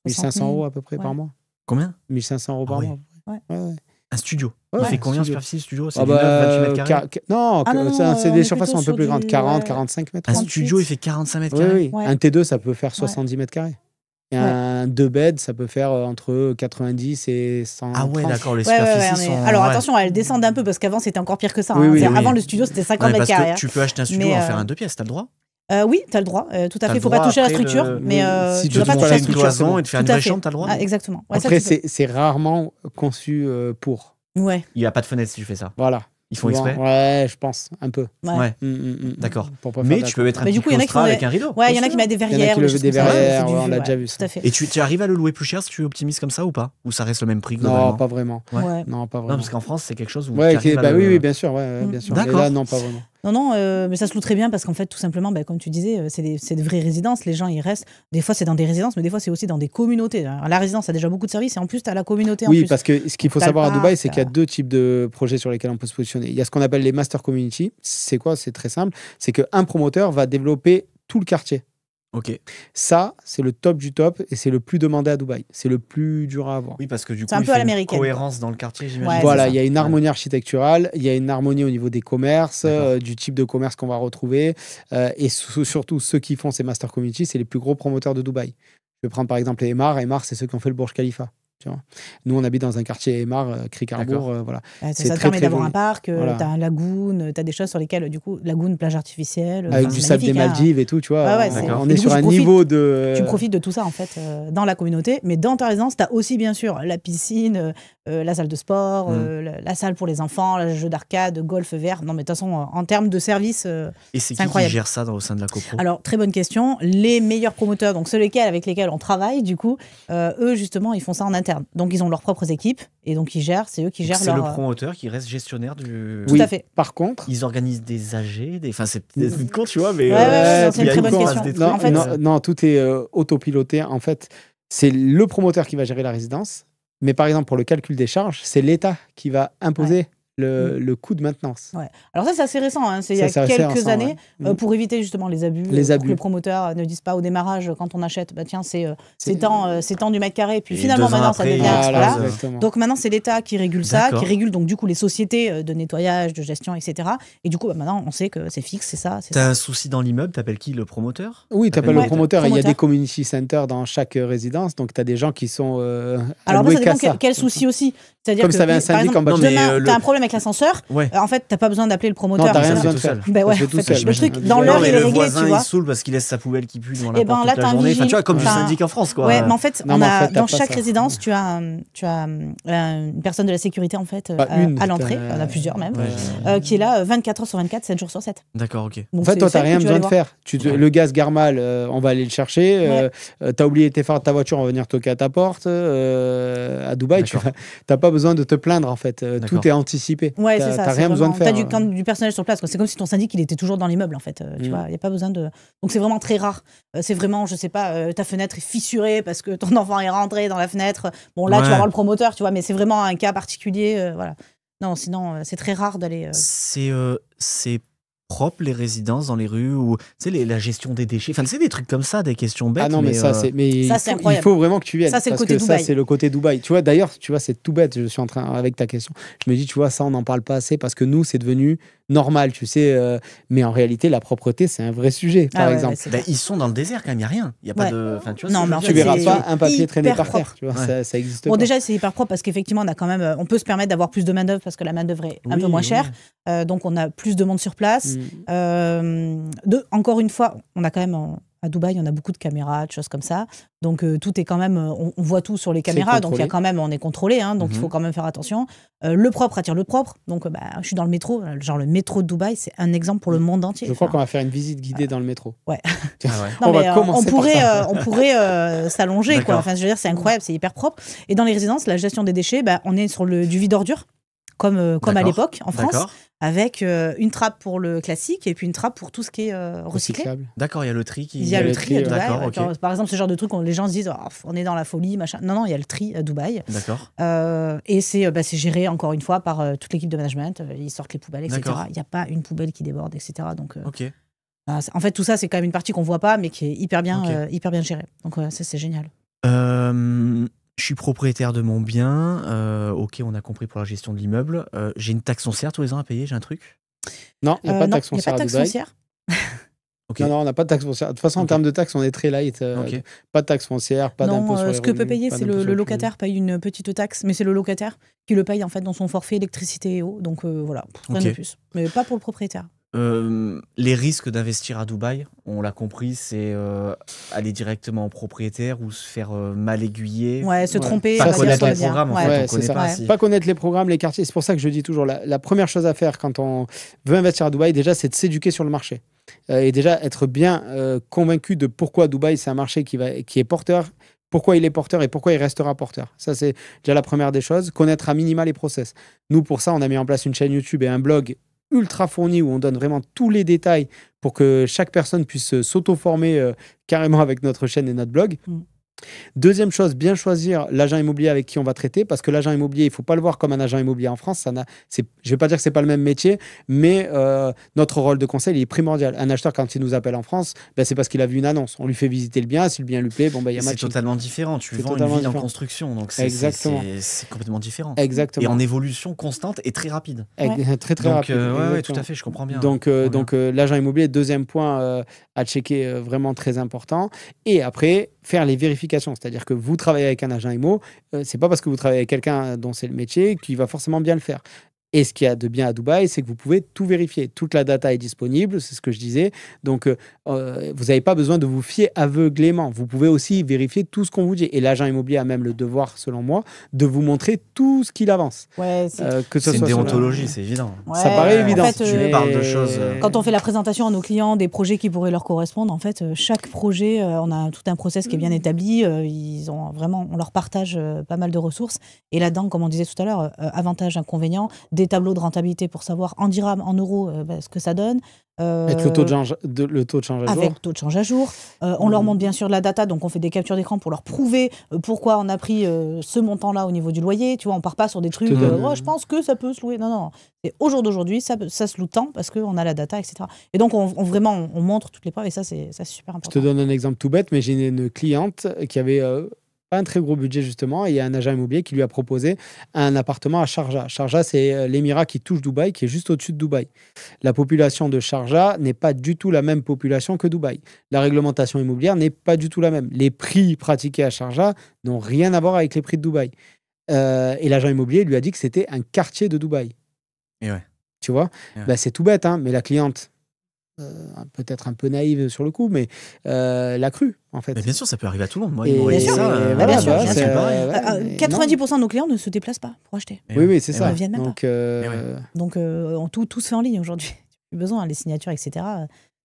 1500 000. euros à peu près par Ouais. mois. Combien? 1500 euros par ouais. mois. Ouais. Ouais. Un studio. Ouais, Il fait un combien de studio. superficie, le studio? C'est Ah du 9, 28 mètres bah, carrés? non, Ah non, c'est on des est surfaces plutôt un peu sur plus grandes, du- 40, ouais. 45 mètres. Un 38. studio, il fait 45 mètres Oui, carrés? oui. Ouais. Un T2, ça peut faire 70 mètres carrés. Et un 2 beds, ça peut faire entre 90 et 100. Ah ouais, d'accord, les Ouais, ouais, superficies ouais, sont... Alors ouais. attention, elles descendent un peu parce qu'avant c'était encore pire que ça. Oui, hein. oui, C'est-à-dire, oui. Avant le studio c'était 50 Non, mais mètres parce carrés. que tu peux acheter un studio Mais, et en faire un 2 pièces, t'as le droit? Oui, t'as le droit, tout T'as à fait. le Faut pas droit toucher à la après structure, de- mais Si tu tu dois pas touches toucher pas à la la une structure, structure. cloison et de faire une Tout à vraie fait. chambre, t'as le droit? Ah, exactement. Ouais, ça, Après, tu peux. c'est rarement conçu pour. Ouais, Il n'y a pas de fenêtre si tu fais ça. Voilà. Ils font Souvent, exprès? ouais, je pense, un peu. ouais. Ouais. D'accord. D'accord. Mais tu peux mettre un Mais du petit coup, il y en a qui claustrat font avec des- un rideau. Ouais, il y bien en a qui sûr. mettent des Il y en a verrières. qui ou des lèvent choses des comme ça. verrières, C'est du ouais, on vieux, l'a ouais, déjà vu ça. Tout à fait. Et tu arrives à le louer plus cher si tu optimises comme ça ou pas? Ou ça reste le même prix globalement? Non, pas vraiment. Ouais. Ouais. Non, pas Non, vraiment. parce qu'en France, c'est quelque chose où Ouais, tu arrives à bah le- oui, bien sûr. Ouais, bien sûr. Mais D'accord. là, non, pas vraiment. Non, non, mais ça se loue très bien parce qu'en fait, tout simplement, comme tu disais, c'est des vraies résidences. Les gens, ils restent. Des fois, c'est dans des résidences, mais des fois, c'est aussi dans des communautés. Alors, la résidence a déjà beaucoup de services et en plus, tu as la communauté en Oui, plus. parce que ce qu'il faut T'as le savoir à parc, Dubaï, c'est qu'il y a t'as- 2 types de projets sur lesquels on peut se positionner. Il y a ce qu'on appelle les master community. C'est quoi? C'est très simple. C'est qu'un promoteur va développer tout le quartier. Ok. Ça, c'est le top du top et c'est le plus demandé à Dubaï. C'est le plus dur à avoir. Oui, parce que du coup, C'est un il peu à fait une l'américaine, cohérence dans le quartier, j'imagine. Ouais, Voilà, c'est il y a une Ouais. harmonie architecturale, il y a une harmonie au niveau des commerces, D'accord. du type de commerce qu'on va retrouver. Et surtout, ceux qui font ces master community, c'est les plus gros promoteurs de Dubaï. Je vais prendre par exemple les Emaar. Emaar, c'est ceux qui ont fait le Burj Khalifa. Tu vois. Nous, on habite dans un quartier Emaar, Creek D'accord. Harbour. Voilà. Ça c'est te très, permet très d'avoir joli. un parc, Voilà. t'as un lagoon, t'as des choses sur lesquelles, du coup, lagoon, plage artificielle. Avec enfin, du c'est sable des magnifique, hein. Maldives et tout, tu vois. Ouais, ouais, D'accord. on et est du sur coup, un tu profites- niveau de. Tu profites de tout ça, en fait, dans la communauté. Mais dans ta résidence, tu as aussi, bien sûr, la piscine, la salle de sport, la salle pour les enfants, le jeu d'arcade, golf vert. Non, mais de toute façon, en termes de service. Et c'est qui incroyable. gère ça au sein de la copro? Alors, très bonne question. Les meilleurs promoteurs, donc ceux avec lesquels on travaille, du coup, eux, justement, ils font ça en interne. Donc, ils ont leurs propres équipes et donc ils gèrent, c'est eux qui gèrent C'est leur. le promoteur qui reste gestionnaire du... Tout à fait. Par contre. Ils organisent des AG, enfin c'est con, tu vois, mais... Ouais, c'est une il y a très bonne une question. phase des Non, trucs, En fait, non, tout est autopiloté. En fait, c'est le promoteur qui va gérer la résidence. Mais par exemple, pour le calcul des charges, c'est l'État qui va imposer le coût de maintenance. Ouais. Alors ça, c'est assez récent. Hein. C'est il y a Ça, c'est assez quelques récent, années, ouais. pour éviter justement les abus. Les pour abus. que le promoteur ne dise pas au démarrage, quand on achète, bah, tiens, c'est tant du mètre carré. Puis Et finalement, 2 ans maintenant, ça après, devient... Voilà, voilà. exactement. Donc maintenant, c'est l'État qui régule ça, D'accord. qui régule donc du coup les sociétés de nettoyage, de gestion, etc. Et du coup, bah, maintenant, on sait que c'est fixe, c'est ça. T'as un souci dans l'immeuble, t'appelles qui? Le promoteur? Oui, tu appelles Ouais, le promoteur et il y a promoteur. des community centers dans chaque résidence. Donc, tu as des gens qui sont Alors après, alloués ça dépend qu'à ça. quel souci aussi. C'est-à-dire Comme que si t'avais un par syndic exemple, en bas de chez- demain, Non, mais, t'as un problème avec l'ascenseur, Ouais. en fait, t'as pas besoin d'appeler le promoteur. Non, t'as rien Ça, besoin de tout faire. seul. Ben ouais, Ça fait tout en fait, seul. le truc, Ouais. dans Non, l'heure, mais il est le réglé, voisin, tu il vois. saoule parce qu'il laisse sa poubelle qui pue devant la Eh ben, porte là, toute t'as la un journée. vigile. Enfin, tu vois, comme du Enfin, syndic en France, quoi. Ouais, mais en fait, Non, mais en fait, t'as dans pas chaque ça. résidence, tu as une personne de la sécurité en fait Pas une, à l'entrée, t'as- il y en a plusieurs même, Ouais. qui est là 24 heures sur 24, 7 jours sur 7. D'accord, ok. Donc En fait, c'est toi, tu n'as celle rien que tu vas besoin aller de voir. faire. Le gaz Garmal, on va aller le chercher. Tu as oublié tes phares de ta voiture, on va venir toquer à ta porte. À Dubaï, tu D'accord. n'as pas besoin de te plaindre, en fait. D'accord. Tout est anticipé. Ouais, Tu c'est ça. n'as c'est rien besoin de vraiment- faire. T'as du personnel sur place, quoi. C'est comme si ton syndic il était toujours dans l'immeuble en fait. Tu vois, il y a pas besoin de. Donc c'est vraiment très rare. C'est vraiment, je sais pas, ta fenêtre est fissurée parce que ton enfant est rentré dans la fenêtre. Bon là, tu Ouais. vas voir le promoteur, tu vois, mais c'est vraiment un cas particulier, voilà. Non, sinon c'est très rare d'aller. C'est propre les résidences dans les rues ou tu sais la gestion des déchets. Enfin, c'est des trucs comme ça, des questions bêtes. Ah non, mais ça, c'est. Mais Ça, c'est il incroyable. faut vraiment que tu viennes. Ça, c'est le parce côté que ça, Dubaï. c'est le côté Dubaï. Tu vois, d'ailleurs, tu vois, c'est tout bête. Je suis en train, avec ta question, je me dis, tu vois, ça, on n'en parle pas assez parce que nous, c'est devenu normal, tu sais. Mais en réalité, la propreté, c'est un vrai sujet, par Ah ouais, exemple. ouais, c'est Bah, clair. ils sont dans le désert quand même, il n'y a rien. Il y a pas Ouais. de. Enfin, tu vois, Non, ce que mais en je Tu veux fait, dire. verras c'est pas un papier traîné hyper par terre, propre. tu vois, Ouais. ça existe Bon, pas. déjà, c'est hyper propre parce qu'effectivement, on a quand même, on peut se permettre d'avoir plus de main-d'œuvre parce que la main-d'œuvre est un Oui, peu moins oui. chère. Donc, on a plus de monde sur place. Mm. Encore une fois, on a quand même à Dubaï, on a beaucoup de caméras, de choses comme ça. Donc, tout est quand même, on voit tout sur les caméras. Donc, il y a contrôlé. quand même, on est contrôlé. Hein, donc, il faut quand même faire attention. Le propre attire le propre. Donc, je suis dans le métro. Genre, le métro de Dubaï, c'est un exemple pour le monde entier. Je crois Enfin, qu'on va faire une visite guidée dans le métro. Ouais. Ah ouais. non, On va mais, commencer par ça. on pourrait s'allonger, quoi. D'accord. Enfin, je veux dire, c'est incroyable, c'est hyper propre. Et dans les résidences, la gestion des déchets, on est sur du vide-ordure, comme à D'accord. l'époque en France, D'accord. avec une trappe pour le classique et puis une trappe pour tout ce qui est recyclé. Recyclable. D'accord, il y a le tri qui. Il y a le le tri tri, à Dubaï. d'accord, ouais. ok. Genre, par exemple, ce genre de truc, les gens se disent oh, on est dans la folie, machin. Non, non, il y a le tri à Dubaï. D'accord. Et c'est géré, encore une fois, par toute l'équipe de management. Ils sortent les poubelles, etc. D'accord. Il n'y a pas une poubelle qui déborde, etc. Donc, Ok. en fait, tout ça, c'est quand même une partie qu'on ne voit pas, mais qui est hyper bien Ok. gérée. Donc, ça, c'est génial. Je suis propriétaire de mon bien. Ok, on a compris pour la gestion de l'immeuble. J'ai une taxe foncière tous les ans à payer, j'ai un truc. Non, il n'y a pas de Non, taxe il n'y a foncière pas de à taxe Dubaï. foncière. Ok. Non, on n'a pas de taxe foncière. De toute façon, en Ok. termes de taxes, on est très light. Ok. Pas de taxe foncière, pas d'impôt Non, sur les ce que peut revenus, payer, pas c'est d'impôt sur le les locataire paye une petite taxe, mais c'est le locataire qui le paye en fait dans son forfait électricité et eau. Donc voilà, rien Ok. de plus. Mais pas pour le propriétaire. Les risques d'investir à Dubaï, on l'a compris, c'est aller directement en propriétaire ou se faire mal aiguiller. Ouais, se Ouais. tromper. Ça, on va c'est dire la sur le base. bien. Programme, en Ouais. fait, Ouais, on connaît c'est ça. pas. Ouais. Si. Pas connaître les programmes, les quartiers. C'est pour ça que je dis toujours, la première chose à faire quand on veut investir à Dubaï, déjà, c'est de s'éduquer sur le marché. Et déjà, être bien convaincu de pourquoi Dubaï, c'est un marché qui est porteur, pourquoi il est porteur et pourquoi il restera porteur. Ça, c'est déjà la première des choses. Connaître à minima les process. Nous, pour ça, on a mis en place une chaîne YouTube et un blog ultra fourni où on donne vraiment tous les détails pour que chaque personne puisse s'auto-former carrément avec notre chaîne et notre blog. Deuxième chose, bien choisir l'agent immobilier avec qui on va traiter, parce que l'agent immobilier, il ne faut pas le voir comme un agent immobilier en France. Je ne vais pas dire que ce n'est pas le même métier, mais notre rôle de conseil il est primordial. Un acheteur, quand il nous appelle en France, c'est parce qu'il a vu une annonce. On lui fait visiter le bien, si le bien lui plaît, il y a C'est matching. totalement différent. Tu C'est vends une totalement ville en différent. construction, donc Exactement. c'est complètement différent. Exactement. Et en évolution constante et très rapide. Très, très Donc, rapide. ouais, tout Exactement. à fait, je comprends bien. Donc, Je comprends bien. l'agent immobilier, deuxième point à checker, vraiment très important. Et après, faire les vérifications. C'est-à-dire que vous travaillez avec un agent immo, c'est pas parce que vous travaillez avec quelqu'un dont c'est le métier qu'il va forcément bien le faire. Et ce qu'il y a de bien à Dubaï, c'est que vous pouvez tout vérifier. Toute la data est disponible, c'est ce que je disais. Donc, vous n'avez pas besoin de vous fier aveuglément. Vous pouvez aussi vérifier tout ce qu'on vous dit. Et l'agent immobilier a même le devoir, selon moi, de vous montrer tout ce qu'il avance. Ouais, Que ce C'est une soit sur la- déontologie, c'est évident. Ça paraît en évident. fait, Tu parles de choses. quand on fait la présentation à nos clients des projets qui pourraient leur correspondre, en fait, chaque projet, on a tout un process qui est bien établi. Ils ont vraiment, on leur partage pas mal de ressources. Et là-dedans, comme on disait tout à l'heure, avantages, inconvénients, des tableaux de rentabilité pour savoir en dirhams, en euros, ce que ça donne. Avec le taux de change, à jour. Avec le taux de change à jour. On leur montre bien sûr la data, donc on fait des captures d'écran pour leur prouver pourquoi on a pris ce montant-là au niveau du loyer. Tu vois, on part pas sur des trucs, je pense que ça peut se louer. Non. Et au jour d'aujourd'hui, ça se loue tant parce qu'on a la data, etc. Et donc, on montre toutes les preuves et ça, c'est super important. Je te donne un exemple tout bête, mais j'ai une cliente qui avait pas un très gros budget justement, et il y a un agent immobilier qui lui a proposé un appartement à Sharjah. Sharjah, c'est l'émirat qui touche Dubaï, qui est juste au-dessus de Dubaï. La population de Sharjah n'est pas du tout la même population que Dubaï. La réglementation immobilière n'est pas du tout la même. Les prix pratiqués à Sharjah n'ont rien à voir avec les prix de Dubaï. Et l'agent immobilier lui a dit que c'était un quartier de Dubaï. Et ouais. Tu vois, c'est tout bête, hein, mais la cliente, peut-être un peu naïve sur le coup, mais l'a cru, en fait. Mais bien sûr, ça peut arriver à tout le monde. Moi, bien sûr, 90% de nos clients ne se déplacent pas pour acheter. Oui, c'est ça. Ils ne viennent même Donc, tout se fait en ligne aujourd'hui. Plus besoin, les signatures, etc.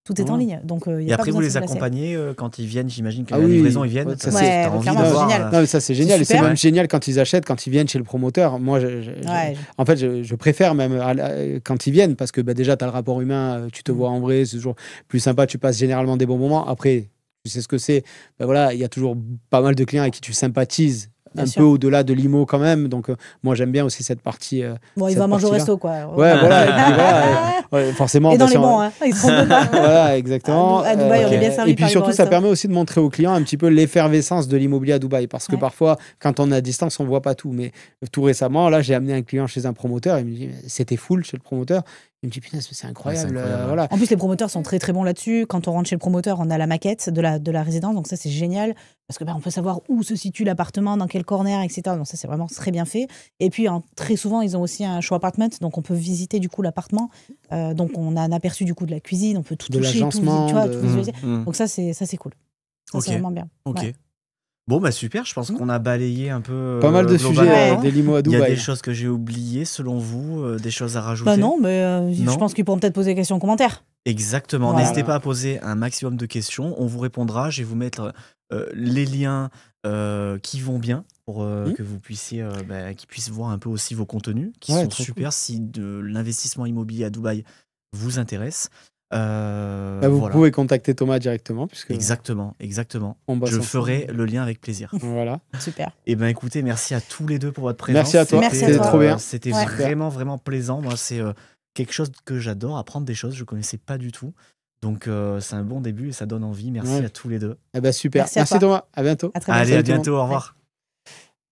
Tout est en ligne. Donc, et après, vous les accompagnez quand ils viennent, j'imagine que la livraison, ils viennent. Ça, c'est génial. Non, mais ça, c'est génial. C'est même génial quand ils achètent, quand ils viennent chez le promoteur. Moi, en fait, je préfère même quand ils viennent parce que déjà, tu as le rapport humain, tu te vois en vrai, c'est toujours plus sympa, tu passes généralement des bons moments. Après, tu sais ce que c'est. Voilà, il y a toujours pas mal de clients avec qui tu sympathises. Peu au-delà de l'IMO quand même, donc moi j'aime bien aussi cette partie. Il va manger au resto quoi. Voilà, forcément. Et dans les bons, hein. Ils seront dedans. Voilà, exactement. À Dubaï, on est bien servi. Et puis surtout, ça permet aussi de montrer aux clients un petit peu l'effervescence de l'immobilier à Dubaï, parce que parfois, quand on est à distance, on voit pas tout. Mais tout récemment, là, j'ai amené un client chez un promoteur, il me dit c'était full chez le promoteur. Il me dit, putain, c'est incroyable. Voilà. En plus, les promoteurs sont très très bons là-dessus. Quand on rentre chez le promoteur, on a la maquette de la résidence. Donc ça, c'est génial. Parce que on peut savoir où se situe l'appartement, dans quel corner, etc. Donc ça, c'est vraiment très bien fait. Et puis, très souvent, ils ont aussi un show apartment. Donc on peut visiter du coup l'appartement. Donc on a un aperçu du coup de la cuisine. On peut tout toucher, tout visualiser. Donc ça, c'est cool. Ça, c'est vraiment bien. Ok. Ouais. Bon, super, je pense qu'on a balayé un peu. Pas mal de sujets des limos à Dubaï. Il y a des choses que j'ai oubliées, selon vous, des choses à rajouter? Non, mais je pense qu'ils pourront peut-être poser des questions en commentaire. Exactement. Voilà. N'hésitez pas à poser un maximum de questions. On vous répondra. Je vais vous mettre les liens qui vont bien pour que vous puissiez, qu'ils puissent voir un peu aussi vos contenus, qui sont super si l'investissement immobilier à Dubaï vous intéresse. Vous pouvez contacter Thomas directement. Puisque exactement. Je ferai le lien avec plaisir. Voilà. Super. Et écoutez, merci à tous les deux pour votre présence. Merci à toi. C'était trop bien. C'était vraiment plaisant. Moi, c'est quelque chose que j'adore, apprendre des choses. Je ne connaissais pas du tout. Donc, c'est un bon début et ça donne envie. Merci à tous les deux. Super. Merci Thomas. À bientôt. À très bientôt. Allez, à bientôt. Au revoir.